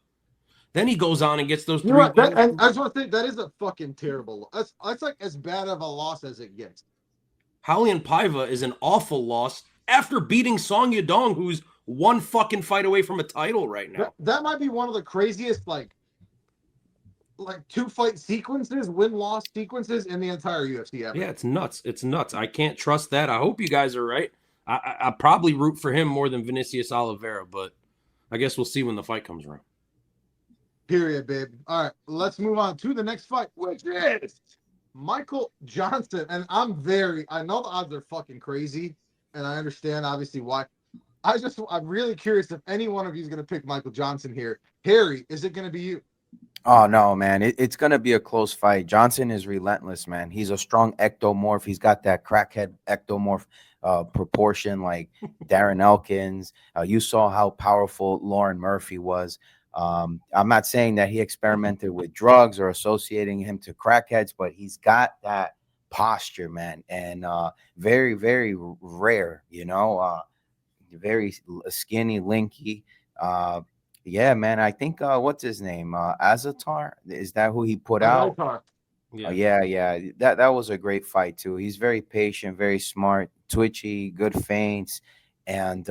Then he goes on and gets those 3 wins. And I just want to say, that is a fucking terrible loss. That's like as bad of a loss as it gets. Raulian Paiva is an awful loss after beating Song Yadong, who's one fucking fight away from a title right now. That might be one of the craziest, like 2-fight sequences, win-loss sequences in the entire UFC ever. Yeah, it's nuts. It's nuts. I can't trust that. I hope you guys are right. I probably root for him more than Vinicius Oliveira, but I guess we'll see when the fight comes around. Period, babe. All right, let's move on to the next fight, which is Michael Johnson. And I know the odds are fucking crazy, and I understand obviously why. I'm really curious if any one of you is going to pick Michael Johnson here. Harry, is it going to be you? Oh, no, man. It's going to be a close fight. Johnson is relentless, man. He's a strong ectomorph. He's got that crackhead ectomorph proportion like Darren Elkins. You saw how powerful Lauren Murphy was. I'm not saying that he experimented with drugs or associating him to crackheads, but he's got that posture, man, and very, very rare, very skinny, linky. Yeah, man. I think what's his name? Azatar? Is that who he put out? Yeah. That was a great fight too. He's very patient, very smart, twitchy, good feints. And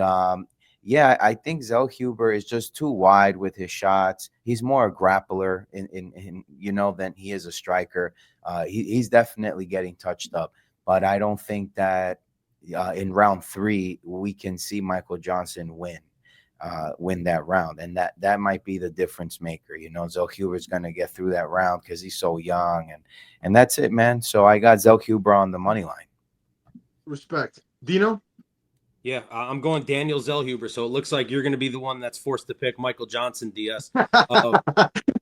yeah, I think Zellhuber is just too wide with his shots. He's more a grappler in than he is a striker. He's definitely getting touched up, but I don't think that in round 3 we can see Michael Johnson win that round, and that might be the difference maker. Zellhuber's going to get through that round because he's so young, and that's it, man. So I got Zellhuber on the money line. Respect. Dino? Yeah, I'm going Daniel Zellhuber. So it looks like you're going to be the one that's forced to pick Michael Johnson, DS.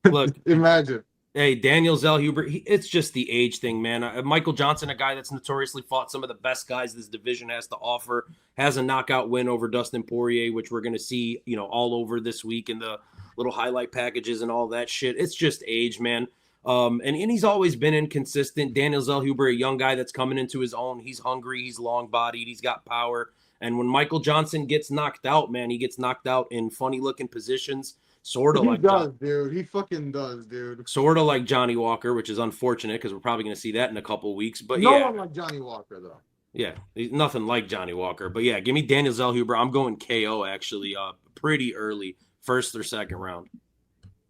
Look, Imagine. hey, Daniel Zellhuber, it's just the age thing, man. Michael Johnson, a guy that's notoriously fought some of the best guys this division has to offer, has a knockout win over Dustin Poirier, which we're going to see, all over this week in the little highlight packages and all that shit. It's just age, man. And he's always been inconsistent. Daniel Zellhuber, a young guy that's coming into his own. He's hungry. He's long-bodied. He's got power. And when Michael Johnson gets knocked out, man, he gets knocked out in funny-looking positions. Sort of like dude. He fucking does, dude. Sort of like Johnny Walker, which is unfortunate because we're probably going to see that in a couple weeks. But no one like Johnny Walker, though. Yeah, he's nothing like Johnny Walker. But yeah, give me Daniel Zellhuber. I'm going KO actually, pretty early, first or second round.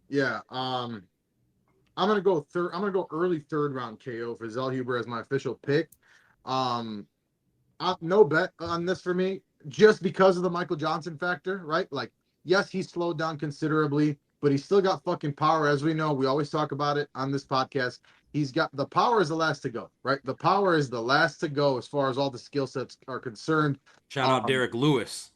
Yeah, I'm gonna go third. I'm gonna go early third round KO for Zellhuber as my official pick. No bet on this for me, just because of the Michael Johnson factor, right? Like, yes, he's slowed down considerably, but he's still got fucking power. As we know, we always talk about it on this podcast. He's got the power is the last to go, right? The power is the last to go as far as all the skill sets are concerned. Shout out Derek Lewis.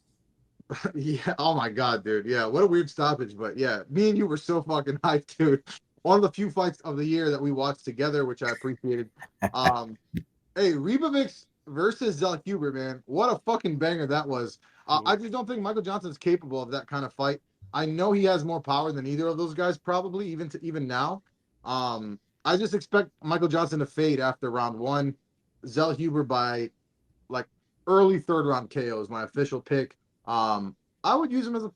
Yeah. Oh my God, dude. Yeah. What a weird stoppage, but yeah, me and you were so fucking hyped, dude. One of the few fights of the year that we watched together, which I appreciated. Hey, Rebovix versus Zellhuber, man. What a fucking banger that was. I just don't think Michael Johnson's capable of that kind of fight. I know he has more power than either of those guys, probably, even now. I just expect Michael Johnson to fade after round 1. Zellhuber by like early third round KO is my official pick. I would use him as a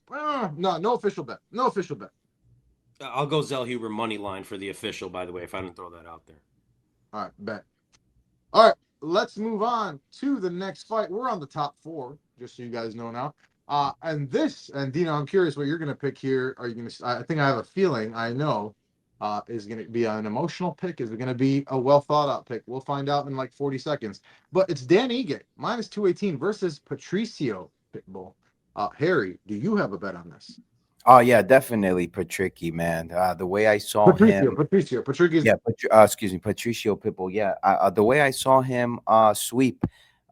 no official bet. No official bet. I'll go Zellhuber money line for the official, by the way, if I didn't throw that out there. All right, bet. All right, let's move on to the next fight. We're on the top 4, just so you guys know now. And Dino, I'm curious what you're going to pick here. Are you going to? I think I have a feeling. I know. Is going to be an emotional pick? Is it going to be a well thought out pick? We'll find out in like 40 seconds. But it's Dan Ige minus 218 versus Patricio Pitbull. Harry, do you have a bet on this? Oh yeah, definitely Patricky, man. The way I saw him, Patricio, yeah, excuse me, Patricio Pitbull. Yeah, the way I saw him sweep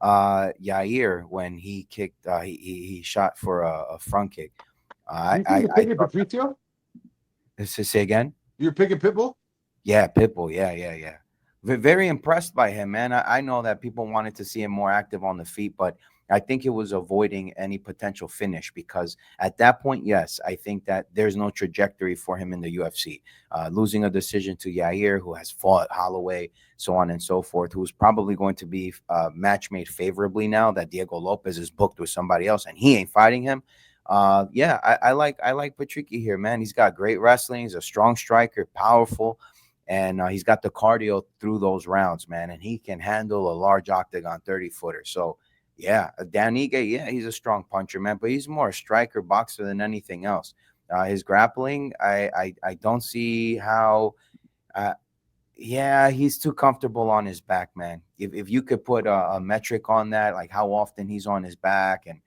Yair when he kicked, he shot for a front kick. I Patricio. Say again. You're picking Pitbull? Yeah, Pitbull. Yeah. Very impressed by him, man. I know that people wanted to see him more active on the feet, but I think it was avoiding any potential finish because at that point, yes, I think that there's no trajectory for him in the UFC. Losing a decision to Yair, who has fought Holloway, so on and so forth, who's probably going to be match made favorably now that Diego Lopez is booked with somebody else and he ain't fighting him. Yeah, I like Patricky here, man. He's got great wrestling. He's a strong striker, powerful, and he's got the cardio through those rounds, man. And he can handle a large octagon 30-footer. So, yeah, Dan Ige, yeah, he's a strong puncher, man, but he's more a striker boxer than anything else. His grappling, I don't see how. Yeah, he's too comfortable on his back, man. If you could put a metric on that, like how often he's on his back, and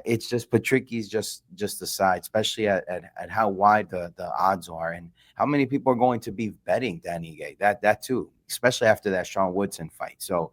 it's just Patricky's just aside, especially at how wide the odds are and how many people are going to be betting Dan Ige. That too, especially after that Sean Woodson fight. So,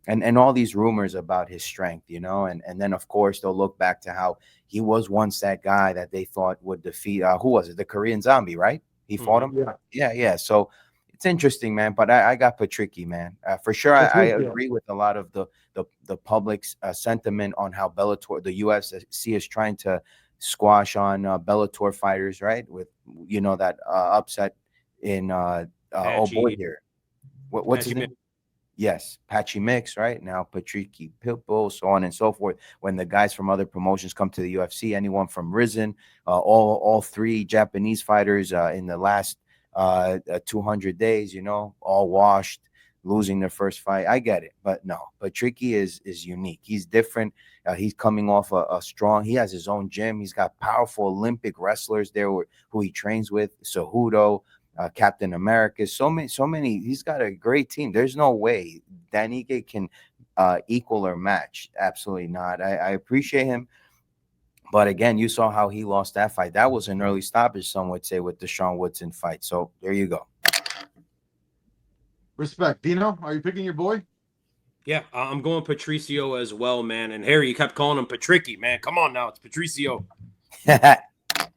and all these rumors about his strength, and then of course they'll look back to how he was once that guy that they thought would defeat who was it? The Korean Zombie, right? He fought him. Yeah. So it's interesting, man. But I got Patricky, man, for sure. I agree with a lot of the public's sentiment on how Bellator, the UFC is trying to squash on Bellator fighters, right? With that upset in oh boy here. What's his name? Yes, Patchy Mix, right? Now Patricky Pitbull, so on and so forth. When the guys from other promotions come to the UFC, anyone from Risen, all 3 Japanese fighters in the last 200 days, all washed, losing their first fight. I get it, but no. But Tricky is unique. He's different. He's coming off a strong. He has his own gym. He's got powerful Olympic wrestlers there who he trains with. Cejudo, Captain America. So many. He's got a great team. There's no way Dan Ige can equal or match. Absolutely not. I appreciate him. But again, you saw how he lost that fight. That was an early stoppage, some would say, with the Sean Woodson fight. So there you go. Respect. Dino, are you picking your boy? Yeah, I'm going Patricio as well, man. And Harry, you kept calling him Patricky, man. Come on now, it's Patricio. Shout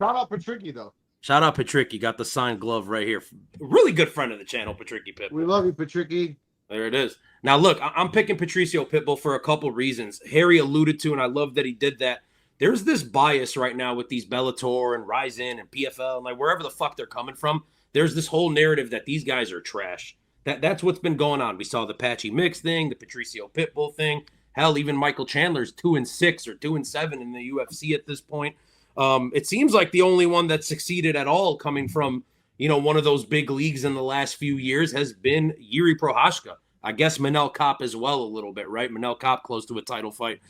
out Patricky, though. Shout out Patricky. Got the signed glove right here. Really good friend of the channel, Patricky Pitbull. We love you, Patricky. There it is. Now, look, I'm picking Patricio Pitbull for a couple reasons. Harry alluded to, and I love that he did that. There's this bias right now with these Bellator and Ryzen and PFL and like wherever the fuck they're coming from. There's this whole narrative that these guys are trash. That's what's been going on. We saw the Patchy Mix thing, the Patricio Pitbull thing. Hell, even Michael Chandler's 2-6 or 2-7 in the UFC at this point. It seems like the only one that succeeded at all coming from, one of those big leagues in the last few years has been Yuri Prohashka. I guess Manel Kopp as well a little bit, right? Manel Kopp close to a title fight.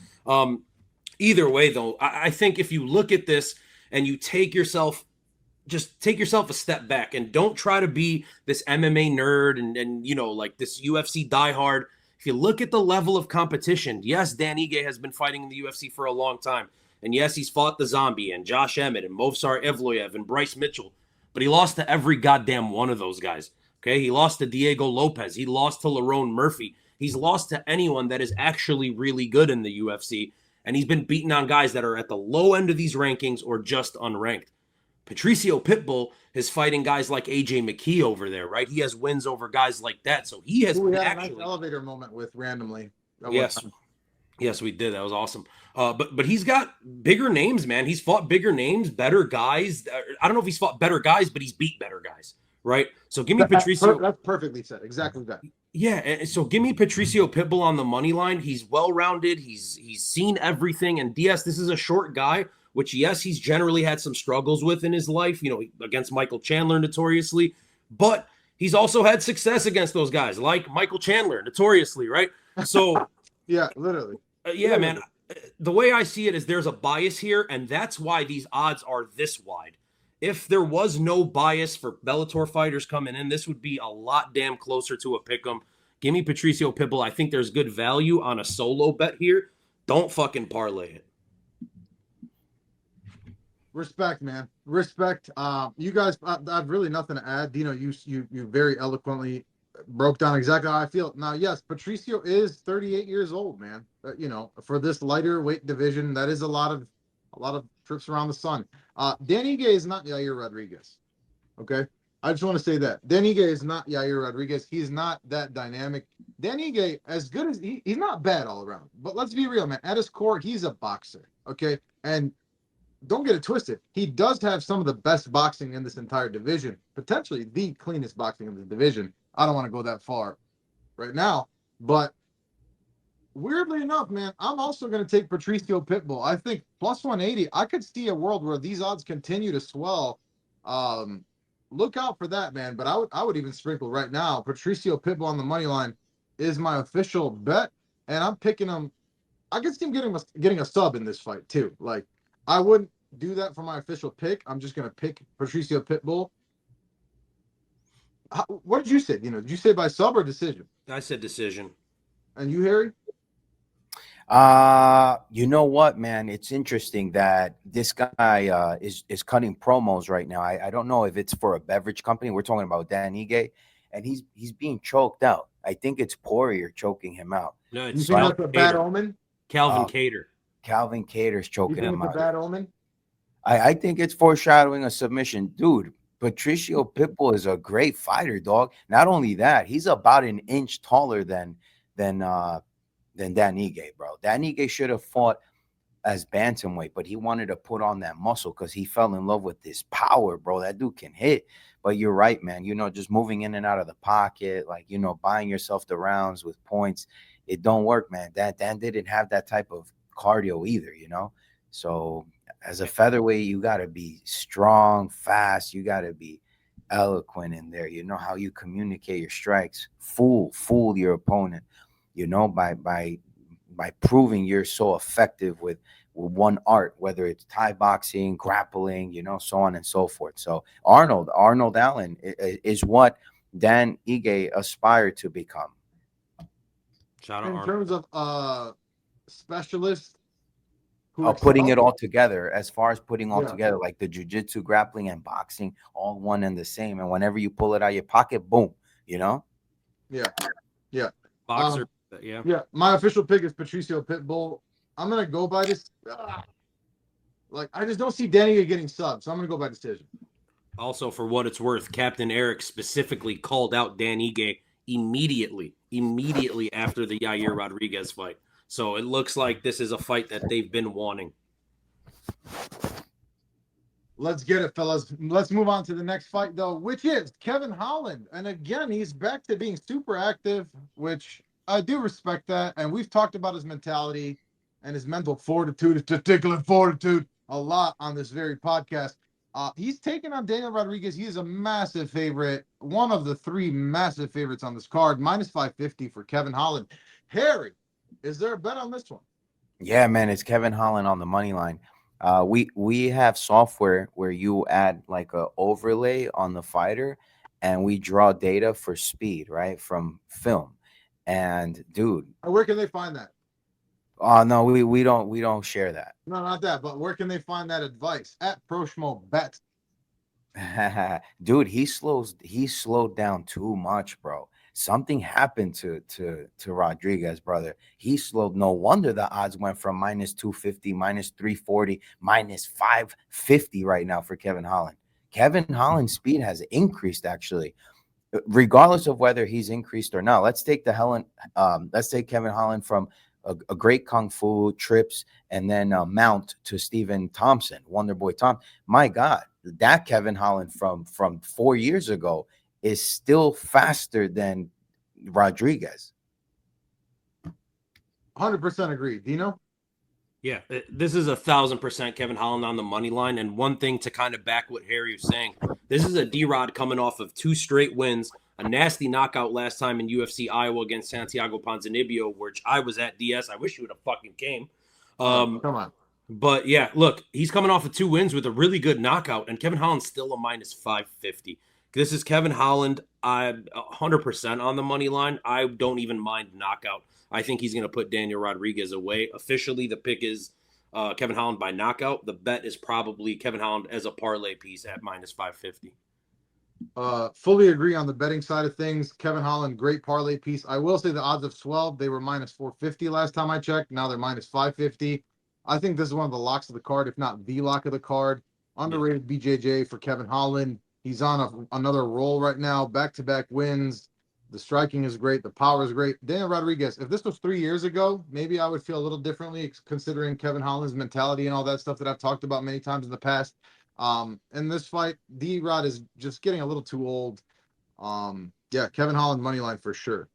Either way, though, I think if you look at this and you take yourself a step back and don't try to be this MMA nerd and like this UFC diehard. If you look at the level of competition, yes, Dan Ige has been fighting in the UFC for a long time. And yes, he's fought the Zombie and Josh Emmett and Movsar Evloev and Bryce Mitchell. But he lost to every goddamn one of those guys. Okay, he lost to Diego Lopez. He lost to Lerone Murphy. He's lost to anyone that is actually really good in the UFC. And he's been beaten on guys that are at the low end of these rankings or just unranked. Patricio Pitbull is fighting guys like AJ McKee over there, right? He has wins over guys like that. So he has we had actually a nice elevator moment with randomly. Yes, we did. That was awesome. But he's got bigger names, man. He's fought bigger names, better guys. I don't know if he's fought better guys, but he's beat better guys, right? So give me Patricio. That's perfectly said. Exactly that. Yeah, and so give me Patricio Pitbull on the money line. He's well-rounded. He's seen everything. And DS, this is a short guy, which, yes, he's generally had some struggles with in his life, against Michael Chandler notoriously. But he's also had success against those guys, like Michael Chandler notoriously, right? So, yeah, literally. Man, the way I see it is there's a bias here, and that's why these odds are this wide. If there was no bias for Bellator fighters coming in, this would be a lot damn closer to a pick'em. Give me Patricio Pitbull. I think there's good value on a solo bet here. Don't fucking parlay it. Respect, man. Respect. You guys, I've really nothing to add. Dino, you very eloquently broke down exactly how I feel. Now, yes, Patricio is 38 years old, man. For this lighter weight division, that is a lot of trips around the sun. Dan Ige is not Yair Rodriguez. Okay, I just want to say that Dan Ige is not Yair Rodriguez. He's not that dynamic. Dan Ige, as good as he's not bad all around. But let's be real, man. At his core, he's a boxer. Okay, and don't get it twisted. He does have some of the best boxing in this entire division, potentially the cleanest boxing in the division. I don't want to go that far right now, but weirdly enough, man, I'm also going to take Patricio Pitbull. I think plus 180. I could see a world where these odds continue to swell. Look out for that, man. But I would even sprinkle right now. Patricio Pitbull on the money line is my official bet, and I'm picking him. I could see him getting a sub in this fight too. Like, I wouldn't do that for my official pick. I'm just going to pick Patricio Pitbull. What did you say? Did you say by sub or decision? I said decision. And you, Harry? You know what, man? It's interesting that this guy is cutting promos right now. I don't know if it's for a beverage company. We're talking about Dan Ige, and he's being choked out. I think it's Poirier choking him out. No, You it's think that's a bad omen? Calvin Cater. Calvin Cater's You choking think him it's out. a bad omen? I think it's foreshadowing a submission. Dude, Patricio Pitbull is a great fighter, dog. Not only that, he's about an inch taller than Dan Ige, bro. Dan Ige should have fought as bantamweight, but he wanted to put on that muscle because he fell in love with this power, bro. That dude can hit. But you're right, man. Just moving in and out of the pocket, like, buying yourself the rounds with points. It don't work, man. Dan didn't have that type of cardio either, So as a featherweight, you got to be strong, fast. You got to be eloquent in there. You know how you communicate your strikes. Fool your opponent. You know, by proving you're so effective with one art, whether it's Thai boxing, grappling, you know, so on and so forth. So Arnold Allen is what Dan Ige aspired to become. Shout out In Arnold. terms of specialists who Putting excel, it all together, as far as putting all yeah, together, like the jiu-jitsu, grappling, and boxing, all one and the same. And whenever you pull it out of your pocket, boom, you know? yeah, yeah. Boxer, yeah. Yeah, my official pick is Patricio Pitbull. I'm gonna go by this. Like, I just don't see Danny getting subbed, so I'm gonna go by decision. Also, for what it's worth, Captain Eric specifically called out Dan Ige immediately after the Yair Rodriguez fight. So it looks like this is a fight that they've been wanting. Let's get it, fellas. Let's move on to the next fight, though, which is Kevin Holland. And again, he's back to being super active, which I do respect that. And we've talked about his mentality and his mental fortitude, his testicular fortitude, a lot on this very podcast. He's taken on Daniel Rodriguez. He is a massive favorite, one of the three massive favorites on this card, minus 550 for Kevin Holland. Harry, is there a bet on this one? Yeah, man, it's Kevin Holland on the money line. We have software where you add like a overlay on the fighter, and we draw data for speed, right, from film. And dude, Where can they find that? oh no, we don't share that. No, not that, but where can they find that advice? At ProSchmoBets. Dude, he slowed down too much, bro. Something happened to Rodriguez, brother. He slowed. No wonder the odds went from minus 250, minus 340, minus 550 right now for Kevin Holland. Kevin Holland's speed has increased, actually, regardless of whether he's increased or not. Let's take Kevin Holland from a great kung fu trips and then mount to Stephen Thompson, Wonder Boy Tom. My God, that Kevin Holland from 4 years ago is still faster than Rodriguez. 100% agree. Dino? Yeah, this is 1,000% Kevin Holland on the money line. And one thing to kind of back what Harry was saying, this is a D-Rod coming off of 2 straight wins, a nasty knockout last time in UFC Iowa against Santiago Ponzinibbio, which I was at DS. I wish you would have fucking came. Come on. But yeah, look, he's coming off of 2 wins with a really good knockout, and Kevin Holland's still a minus 550. This is Kevin Holland. I'm 100% on the money line. I don't even mind knockout. I think he's going to put Daniel Rodriguez away. Officially, the pick is Kevin Holland by knockout. The bet is probably Kevin Holland as a parlay piece at minus 550. Fully agree on the betting side of things. Kevin Holland, great parlay piece. I will say the odds have swelled. They were minus 450 last time I checked. Now they're minus 550. I think this is one of the locks of the card, if not the lock of the card. Underrated BJJ for Kevin Holland. He's on another roll right now, back-to-back wins. The striking is great. The power is great. Daniel Rodriguez, if this was 3 years ago, maybe I would feel a little differently considering Kevin Holland's mentality and all that stuff that I've talked about many times in the past. In this fight, D-Rod is just getting a little too old. Yeah, Kevin Holland money line for sure.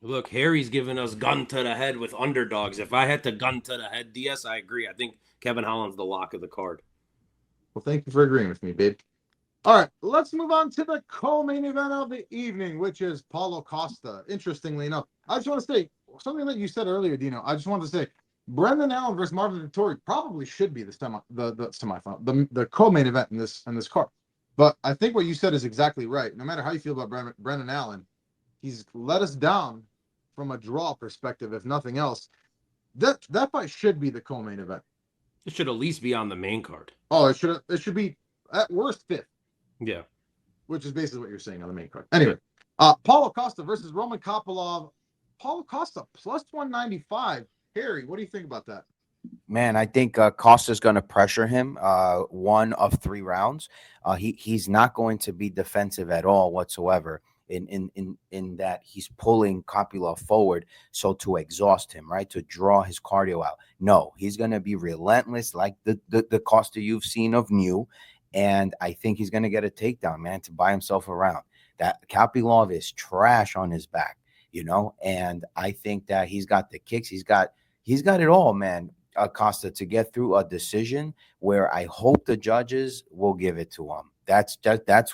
Look, Harry's giving us gun to the head with underdogs. If I had to gun to the head, DS, I agree. I think Kevin Holland's the lock of the card. Well, thank you for agreeing with me, babe. All right, let's move on to the co-main event of the evening, which is Paulo Costa. Interestingly enough, I just want to say something that you said earlier, Dino. I just wanted to say Brendan Allen versus Marvin Vettori probably should be the semifinal, the co-main event in this card. But I think what you said is exactly right. No matter how you feel about Brendan Allen, he's let us down from a draw perspective, if nothing else. That fight should be the co-main event. It should at least be on the main card. Oh, it should be at worst 5th. Yeah. Which is basically what you're saying on the main card. Anyway, Paulo Costa versus Roman Kopylov. Paulo Costa plus 195. Harry, what do you think about that? Man, I think Costa's going to pressure him 1 of 3 rounds. He's not going to be defensive at all whatsoever in that he's pulling Kopylov forward so to exhaust him, right, to draw his cardio out. No, he's going to be relentless like the Costa you've seen of new. And I think he's going to get a takedown, man, to buy himself around. That Kopylov is trash on his back, you know, and I think that he's got the kicks. He's got it all, man, Costa, to get through a decision where I hope the judges will give it to him. That's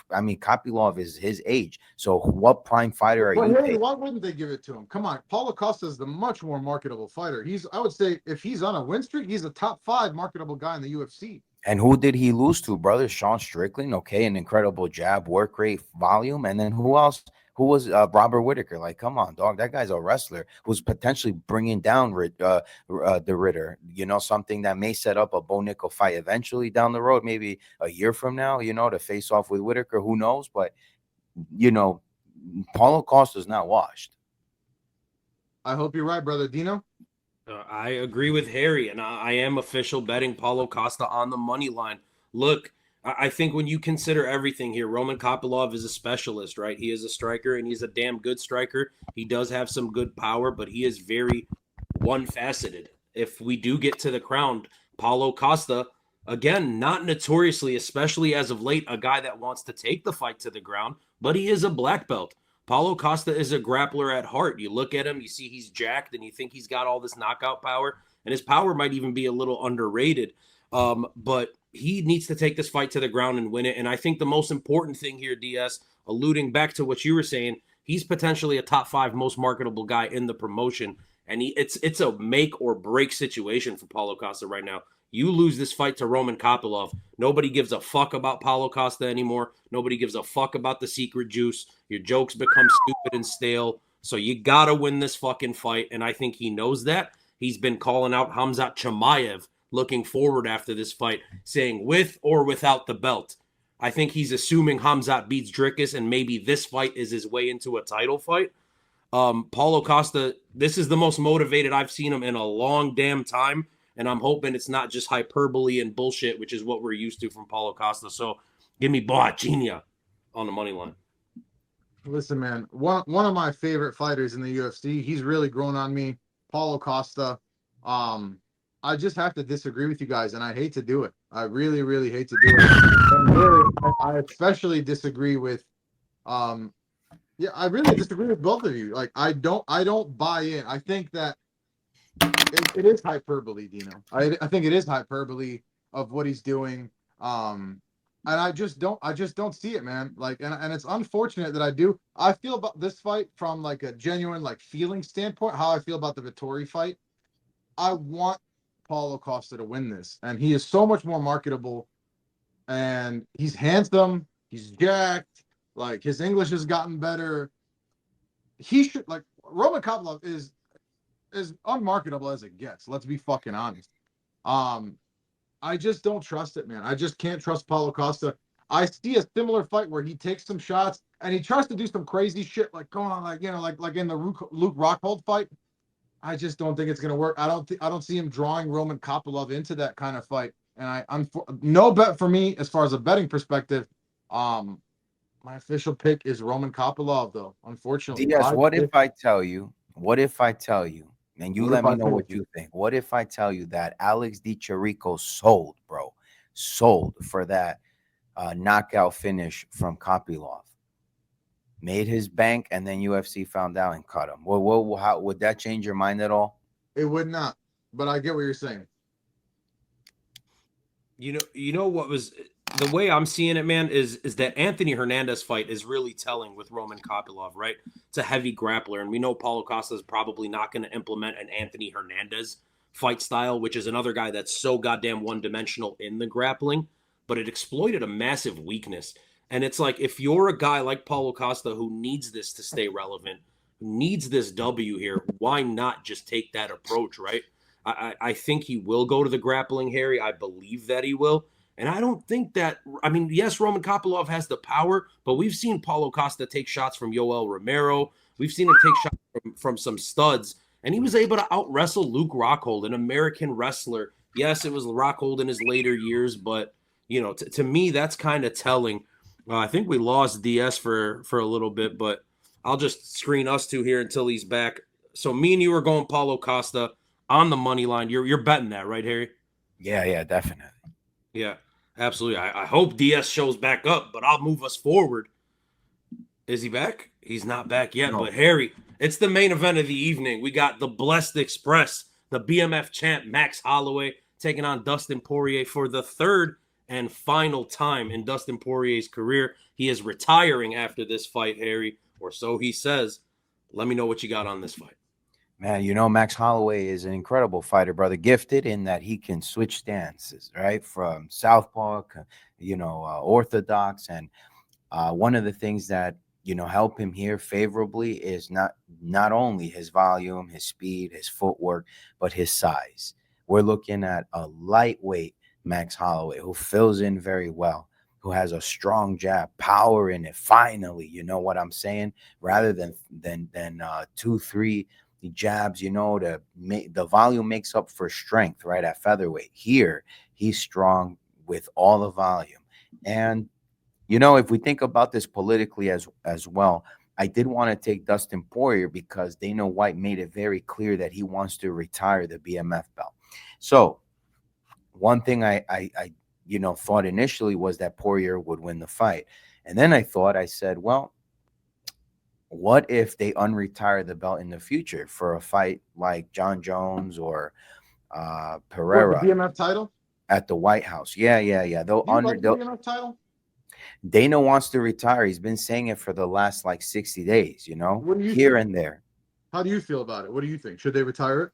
I mean, Kopylov is his age. So what prime fighter are you taking? Why wouldn't they give it to him? Come on, Paulo Costa is the much more marketable fighter. I would say, if he's on a win streak, he's a top 5 marketable guy in the UFC. And who did he lose to, brother? Sean Strickland, okay, an incredible jab, work rate, volume, and then who else? Who was Robert Whitaker? Like, come on, dog. That guy's a wrestler who's potentially bringing down the Ritter. You know, something that may set up a Bo Nickel fight eventually down the road, maybe a year from now. You know, to face off with Whitaker. Who knows? But you know, Paulo Costa's not washed. I hope you're right, brother. Dino? I agree with Harry, and I am official betting Paulo Costa on the money line. Look, I think when you consider everything here, Roman Kopylov is a specialist, right? He is a striker, and he's a damn good striker. He does have some good power, but he is very one-faceted. If we do get to the crown, Paulo Costa, again, not notoriously, especially as of late, a guy that wants to take the fight to the ground, but he is a black belt. Paulo Costa is a grappler at heart. You look at him, you see he's jacked, and you think he's got all this knockout power, and his power might even be a little underrated. But he needs to take this fight to the ground and win it. And I think the most important thing here, DS, alluding back to what you were saying, he's potentially a top 5 most marketable guy in the promotion. And it's a make or break situation for Paulo Costa right now. You lose this fight to Roman Kopylov, nobody gives a fuck about Paulo Costa anymore. Nobody gives a fuck about the secret juice. Your jokes become stupid and stale. So you got to win this fucking fight. And I think he knows that. He's been calling out Khamzat Chimaev looking forward after this fight, saying with or without the belt. I think he's assuming Khamzat beats Dricus, and maybe this fight is his way into a title fight. Paulo Costa, this is the most motivated I've seen him in a long damn time. And I'm hoping it's not just hyperbole and bullshit, which is what we're used to from Paulo Costa. So give me Boachinia on the money line. Listen, man, one of my favorite fighters in the UFC. He's really grown on me, Paulo Costa. I just have to disagree with you guys, and I hate to do it. I really, really hate to do it. And really, I especially disagree with, I really disagree with both of you. Like, I don't buy in. I think that it is hyperbole, Dino. I think it is hyperbole of what he's doing. And I just don't see it, man. Like, and it's unfortunate that I do. I feel about this fight from like a genuine like feeling standpoint, how I feel about the Vettori fight. I want Paulo Costa to win this, and he is so much more marketable, and he's handsome, he's jacked, like his English has gotten better. He should, like, Roman Kopylov is as unmarketable as it gets. Let's be fucking honest. I just don't trust it, man. I just can't trust Paulo Costa. I see a similar fight where he takes some shots and he tries to do some crazy shit, like going on, like, you know, like in the Luke Rockhold fight. I just don't think it's gonna work. I don't see him drawing Roman Kopylov into that kind of fight. And no bet for me as far as a betting perspective. My official pick is Roman Kopylov, though. Unfortunately, Yes. What if I tell you? And you let me know what you think. What if I tell you that Alex DiChirico sold for that knockout finish from Kopylov? Made his bank, and then UFC found out and cut him. How would that change your mind at all? It would not, but I get what you're saying. You know what was the way I'm seeing it, man, is that Anthony Hernandez fight is really telling with Roman Kopylov, right? It's a heavy grappler, and we know Paulo Costa is probably not going to implement an Anthony Hernandez fight style, which is another guy that's so goddamn one-dimensional in the grappling, but it exploited a massive weakness. And it's like, if you're a guy like Paulo Costa who needs this to stay relevant, who needs this W here, why not just take that approach, right? I think he will go to the grappling, Harry. I believe that he will. And I don't think that, I mean, yes, Roman Kopylov has the power, but we've seen Paulo Costa take shots from Yoel Romero. We've seen him take shots from some studs. And he was able to out-wrestle Luke Rockhold, an American wrestler. Yes, it was Rockhold in his later years, but, you know, to me, that's kind of telling. I think we lost DS for a little bit, but I'll just screen us two here until he's back. So me and you are going Paulo Costa on the money line. You're betting that, right, Harry? Yeah, definitely. Yeah, absolutely. I hope DS shows back up, but I'll move us forward. Is he back? He's not back yet, no. But Harry, it's the main event of the evening. We got the Blessed Express, the BMF champ Max Holloway taking on Dustin Poirier for the third and final time in Dustin Poirier's career. He is retiring after this fight, Harry, or so he says. Let me know what you got on this fight. Man, you know, Max Holloway is an incredible fighter, brother. Gifted in that he can switch stances, right? From southpaw, orthodox. And one of the things that, help him here favorably is not only his volume, his speed, his footwork, but his size. We're looking at a lightweight Max Holloway who fills in very well, who has a strong jab, power in it. Finally, you know what I'm saying? Rather than 2-3 jabs, the volume makes up for strength, right? At featherweight. Here, he's strong with all the volume. And if we think about this politically as well, I did want to take Dustin Poirier because Dana White made it very clear that he wants to retire the BMF belt. So one thing I thought initially was that Poirier would win the fight. And then I said, well, what if they unretire the belt in the future for a fight like John Jones or Pereira? What, the BMF title? At the White House. Yeah. They'll like the BMF title? Dana wants to retire. He's been saying it for the last 60 days, here and there. How do you feel about it? What do you think? Should they retire it?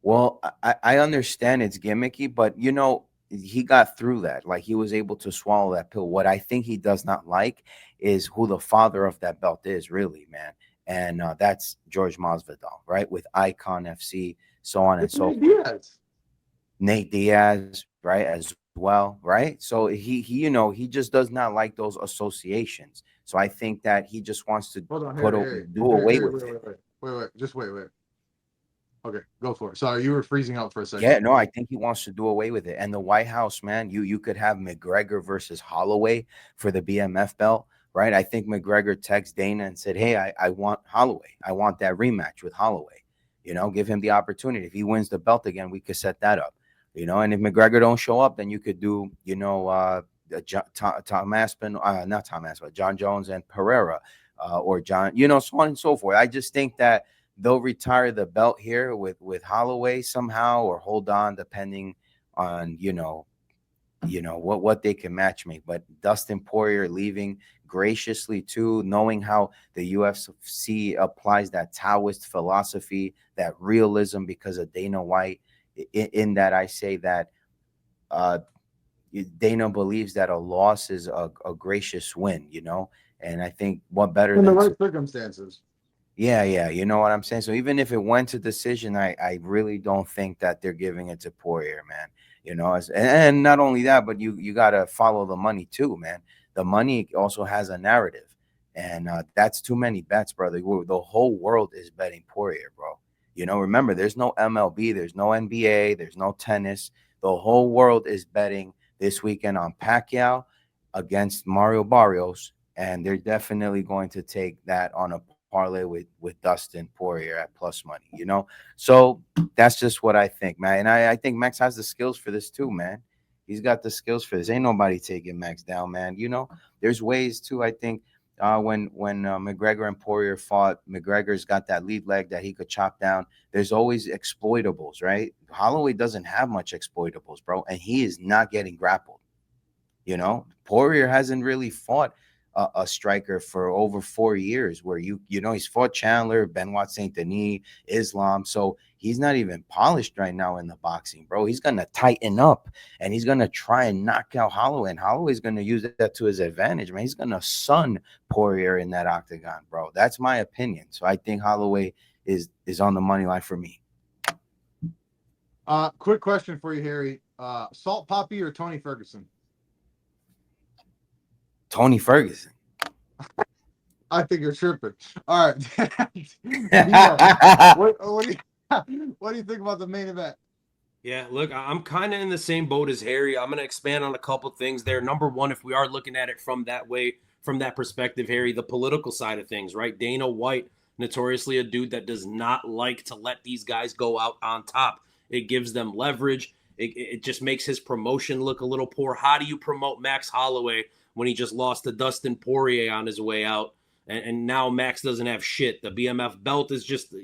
Well, I understand it's gimmicky, but he got through that. Like, he was able to swallow that pill. What I think he does not like is who the father of that belt is, really, man. And that's George Masvidal, right? With Icon FC, so on and so forth. Nate Diaz, right, as well, right? So he just does not like those associations. So I think that he just wants to do away with it. Wait. Okay, go for it. Sorry, you were freezing out for a second. Yeah, no, I think he wants to do away with it. And the White House, man, you could have McGregor versus Holloway for the BMF belt, right? I think McGregor texted Dana and said, hey, I want Holloway. I want that rematch with Holloway. Give him the opportunity. If he wins the belt again, we could set that up. And if McGregor don't show up, then you could do, John Jones and Pereira, or John, so on and so forth. I just think that they'll retire the belt here with Holloway somehow, or hold on, depending on, what they can match make. But Dustin Poirier leaving graciously too, knowing how the UFC applies that Taoist philosophy, that realism, because of Dana White. In that, I say that Dana believes that a loss is a gracious win, and I think what better in than the right circumstances. Yeah, you know what I'm saying? So even if it went to decision, I really don't think that they're giving it to Poirier, man. And not only that, but you got to follow the money too, man. The money also has a narrative, and that's too many bets, brother. The whole world is betting Poirier, bro. Remember, there's no MLB, there's no NBA, there's no tennis. The whole world is betting this weekend on Pacquiao against Mario Barrios, and they're definitely going to take that on a parlay with Dustin Poirier at plus money, So that's just what I think, man. And I think Max has the skills for this too, man. He's got the skills for this. Ain't nobody taking Max down, man. There's ways too. I think when McGregor and Poirier fought, McGregor's got that lead leg that he could chop down. There's always exploitables, right? Holloway doesn't have much exploitables, bro, and he is not getting grappled. Poirier hasn't really fought a striker for over 4 years, where he's fought Chandler, Benoit Saint Denis, Islam. So he's not even polished right now in the boxing, bro. He's gonna tighten up and he's gonna try and knock out Holloway, and Holloway's gonna use that to his advantage, man. He's gonna sun Poirier in that octagon, bro. That's my opinion. So I think Holloway is on the money line for me. Quick question for you, Harry. Salt Poppy or Tony Ferguson? Tony Ferguson. I think you're tripping. All right. Yeah. What do you think about the main event? Yeah, look, I'm kind of in the same boat as Harry. I'm going to expand on a couple things there. Number one, if we are looking at it from that perspective, Harry, the political side of things, right? Dana White, notoriously a dude that does not like to let these guys go out on top. It gives them leverage. It just makes his promotion look a little poor. How do you promote Max Holloway when he just lost to Dustin Poirier on his way out? And now Max doesn't have shit. The BMF belt is just,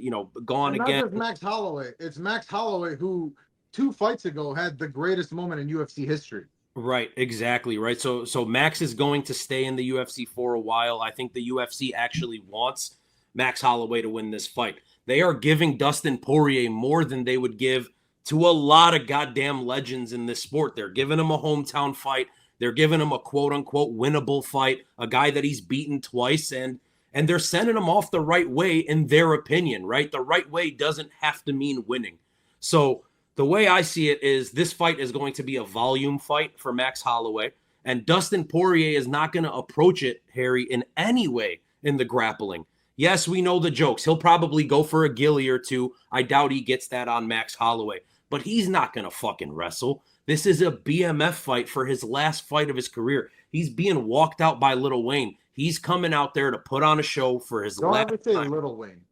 gone and again. Not just Max Holloway. It's Max Holloway who 2 fights ago had the greatest moment in UFC history. Right, exactly, right. So Max is going to stay in the UFC for a while. I think the UFC actually wants Max Holloway to win this fight. They are giving Dustin Poirier more than they would give to a lot of goddamn legends in this sport. They're giving him a hometown fight. They're giving him a quote unquote winnable fight, a guy that he's beaten twice, and they're sending him off the right way in their opinion, right? The right way doesn't have to mean winning. So the way I see it is this fight is going to be a volume fight for Max Holloway, and Dustin Poirier is not going to approach it, Harry, in any way in the grappling. Yes, we know the jokes. He'll probably go for a gilly or two. I doubt he gets that on Max Holloway, but he's not going to fucking wrestle. This is a BMF fight for his last fight of his career. He's being walked out by Lil Wayne. He's coming out there to put on a show for his Don't last ever say time. Little Wayne.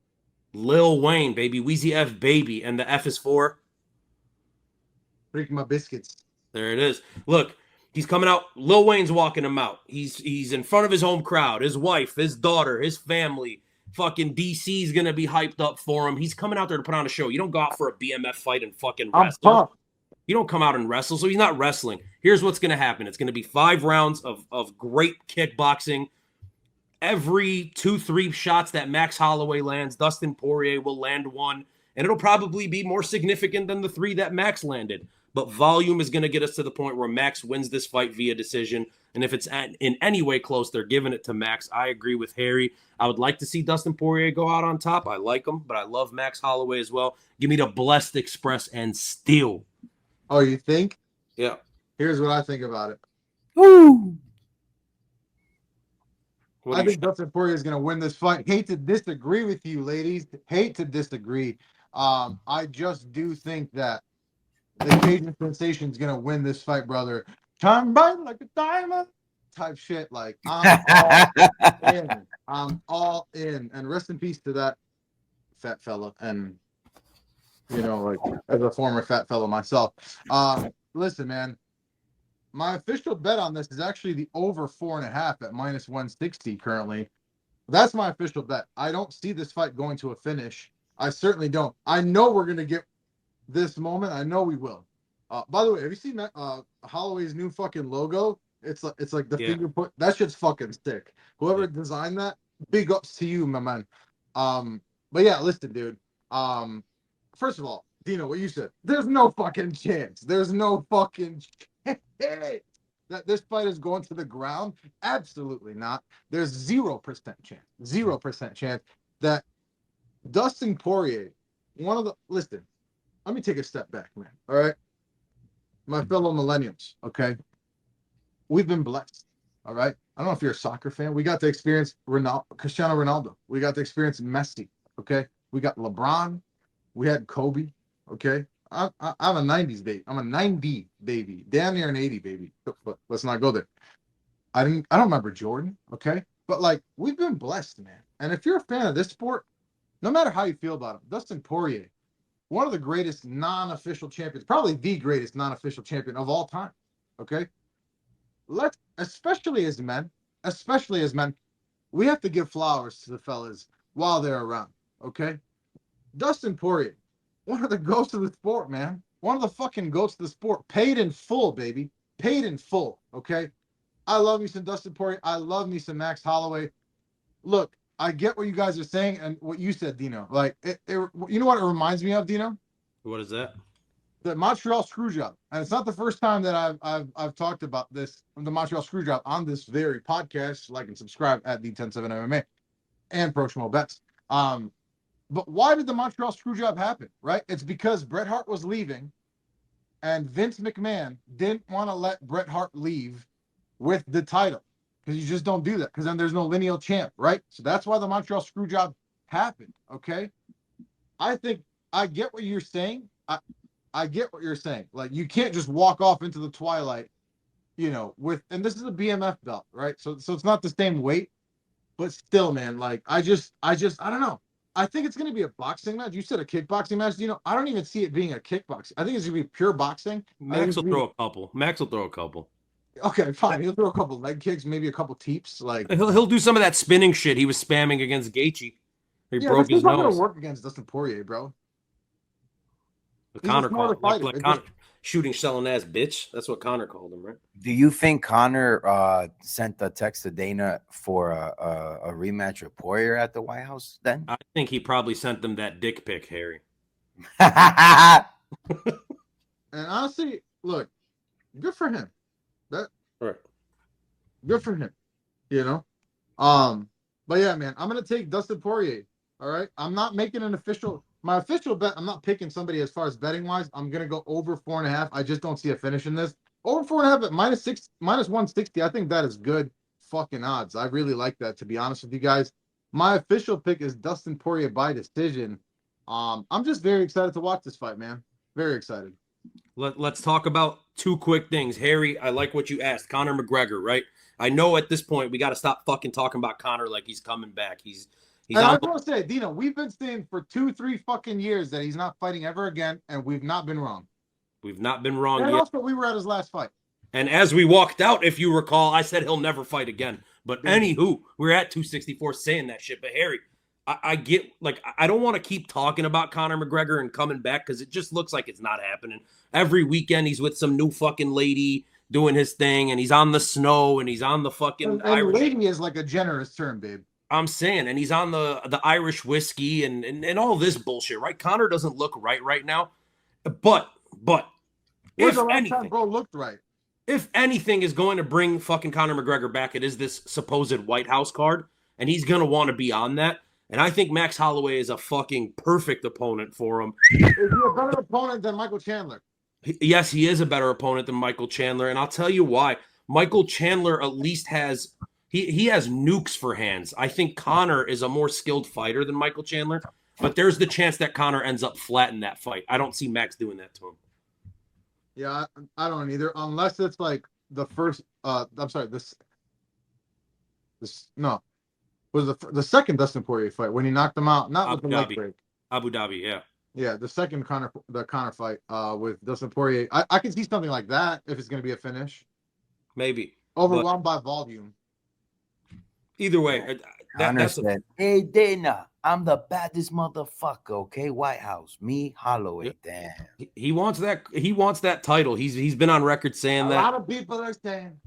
Lil Wayne, baby. Wheezy F, baby. And the F is for? Freak my biscuits. There it is. Look, he's coming out. Lil Wayne's walking him out. He's in front of his home crowd, his wife, his daughter, his family. Fucking DC's gonna be hyped up for him. He's coming out there to put on a show. You don't go out for a BMF fight and fucking wrestle. Pumped. You don't come out and wrestle, so he's not wrestling. Here's what's gonna happen. It's gonna be 5 rounds of great kickboxing. Every 2-3 shots that Max Holloway lands, Dustin Poirier will land one, and it'll probably be more significant than the 3 that Max landed. But volume is going to get us to the point where Max wins this fight via decision. And if it's in any way close, they're giving it to Max. I agree with Harry. I would like to see Dustin Poirier go out on top. I like him, but I love Max Holloway as well. Give me the Blessed Express and steal. Oh, you think? Yeah. Here's what I think about it. Woo! I think Dustin Poirier is going to win this fight. Hate to disagree with you, ladies. Hate to disagree. I just do think that the Cajun Sensation is gonna win this fight, brother. Shine bright like a diamond, type shit. Like I'm all in. I'm all in. And rest in peace to that fat fella. And like as a former fat fella myself. Listen, man. My official bet on this is actually the over 4.5 at -160 currently. That's my official bet. I don't see this fight going to a finish. I certainly don't. I know we're gonna get this moment. I know we will. By the way, have you seen that Holloway's new fucking logo? It's like the finger put. That shit's fucking sick. Whoever designed that, big ups to you, my man. But yeah, listen, dude. First of all, Dino, what you said. There's no fucking chance. There's no fucking chance that this fight is going to the ground. Absolutely not. There's 0% chance. 0% chance that Dustin Poirier, listen. Let me take a step back, man. All right. My fellow millennials, okay? We've been blessed. All right. I don't know if you're a soccer fan. We got to experience Cristiano Ronaldo. We got to experience Messi. Okay. We got LeBron. We had Kobe. Okay. I'm a 90s baby. I'm a 90 baby. Damn near an 80 baby. But let's not go there. I don't remember Jordan. Okay. But like we've been blessed, man. And if you're a fan of this sport, no matter how you feel about him, Dustin Poirier, one of the greatest non-official champions, probably the greatest non-official champion of all time. Okay. Especially as men, we have to give flowers to the fellas while they're around. Okay. Dustin Poirier, one of the ghosts of the sport, man. One of the fucking ghosts of the sport. Paid in full, baby. Paid in full. Okay. I love me some Dustin Poirier. I love me some Max Holloway. Look, I get what you guys are saying and what you said, Dino. Like, you know what it reminds me of, Dino? What is that? The Montreal Screwjob. And it's not the first time that I've talked about this, the Montreal Screwjob, on this very podcast. Like and subscribe at the 107 MMA and ProSchmoBets. But why did the Montreal Screwjob happen? Right? It's because Bret Hart was leaving, and Vince McMahon didn't want to let Bret Hart leave with the title. Because you just don't do that. Because then there's no lineal champ, right? So that's why the Montreal Screwjob happened. Okay. I think I get what you're saying. I get what you're saying. Like you can't just walk off into the twilight, and this is a BMF belt, right? So it's not the same weight, but still, man. Like I don't know. I think it's gonna be a boxing match. You said a kickboxing match. I don't even see it being a kickboxing. I think it's gonna be pure boxing. Max will throw a couple. Okay, fine. He'll throw a couple leg kicks, maybe a couple teeps. Like he'll do some of that spinning shit he was spamming against Gaethje. He broke his not nose. Gonna work against Dustin Poirier, bro. Connor called. shooting, selling ass bitch. That's what Connor called him, right? Do you think Connor sent a text to Dana for a rematch with Poirier at the White House then? I think he probably sent them that dick pic, Harry. And honestly, look, good for him. That right. Good for him. You know? But yeah, man, I'm gonna take Dustin Poirier. All right. I'm not making my official bet. I'm not picking somebody as far as betting wise. I'm gonna go over 4.5. I just don't see a finish in this. Over 4.5 at minus 160. I think that is good fucking odds. I really like that, to be honest with you guys. My official pick is Dustin Poirier by decision. I'm just very excited to watch this fight, man. Very excited. Let's talk about two quick things. Harry, I like what you asked. Conor McGregor, right? I know at this point we got to stop fucking talking about Conor like he's coming back. He's and I want to say, Dino, we've been saying for 2-3 fucking years that he's not fighting ever again, and we've not been wrong. We've not been wrong yet. And also, we were at his last fight. And as we walked out, if you recall, I said he'll never fight again. But anywho, we're at 264 saying that shit. But Harry, I get, like, I don't want to keep talking about Conor McGregor and coming back because it just looks like it's not happening. Every weekend he's with some new fucking lady doing his thing, and he's on the snow, and he's on the fucking Irish. Lady is like a generous term, babe. I'm saying, and he's on the Irish whiskey and all this bullshit, right? Conor doesn't look right now. But if anything, bro looked right. If anything is going to bring fucking Conor McGregor back, it is this supposed White House card, and he's going to want to be on that. And I think Max Holloway is a fucking perfect opponent for him. Is he a better opponent than Michael Chandler? Yes, he is a better opponent than Michael Chandler, and I'll tell you why. Michael Chandler at least has he has nukes for hands. I think Conor is a more skilled fighter than Michael Chandler, but there's the chance that Conor ends up flat in that fight. I don't see Max doing that to him. Yeah, I don't either, unless it's like the first. I'm sorry. This no, was the second Dustin Poirier fight when he knocked him out, not with the leg break. Abu Dhabi, yeah. Yeah, the second Conor fight with Dustin Poirier. I can see something like that if it's going to be a finish. Maybe overwhelmed by volume. Either way, Conor said, "Hey Dana, I'm the baddest motherfucker. Okay, White House, me Holloway. Damn, he wants that. He wants that title. He's been on record saying that. A lot of people are saying."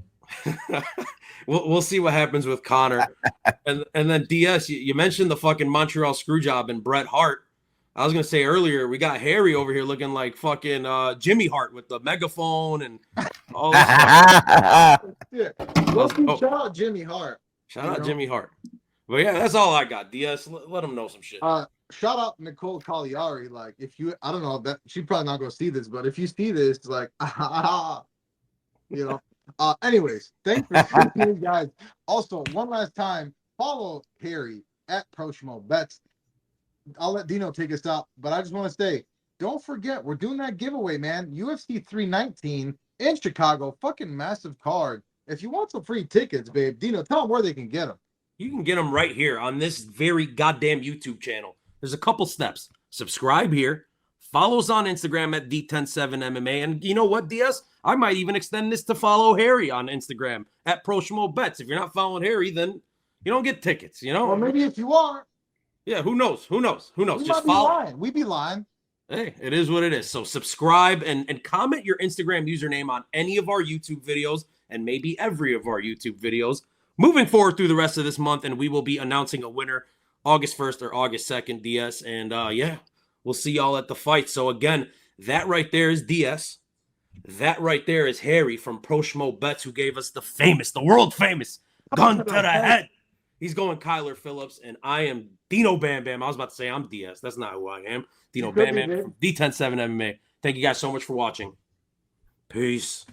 we'll see what happens with Conor, and then DS. You mentioned the fucking Montreal Screwjob and Bret Hart. I was gonna say earlier, we got Harry over here looking like fucking Jimmy Hart with the megaphone and all this stuff. Yeah. Shout out Jimmy Hart. Shout out Jimmy Hart. But yeah, that's all I got. DS, let them know some shit. Shout out Nicole Cagliari. Like, if you, I don't know that she's probably not gonna see this, but if you see this, like, you know. Anyways, thanks for listening, guys. Also, one last time, follow Harry at ProSchmoBets. I'll let Dino take us out, but I just want to say, don't forget, we're doing that giveaway, man. UFC 319 in Chicago, fucking massive card. If you want some free tickets, babe, Dino, tell them where they can get them. You can get them right here on this very goddamn YouTube channel. There's a couple steps. Subscribe here. Follow us on Instagram at D107MMA. And you know what, DS? I might even extend this to follow Harry on Instagram at ProSchmoBets. If you're not following Harry, then you don't get tickets, you know? Or maybe if you are. Yeah, who knows? Who knows? Who knows? Just follow. We be lying. Hey, it is what it is. So subscribe and comment your Instagram username on any of our YouTube videos and maybe every of our YouTube videos moving forward through the rest of this month. And we will be announcing a winner August 1st or August 2nd, DS. And yeah, we'll see y'all at the fight. So again, that right there is DS. That right there is Harry from ProSchmoBets, who gave us the world famous gun to the head. He's going Kyler Phillips, and I am Dino Bam Bam. I was about to say I'm DS. That's not who I am. Dino Bam Bam from D107 MMA. Thank you guys so much for watching. Peace.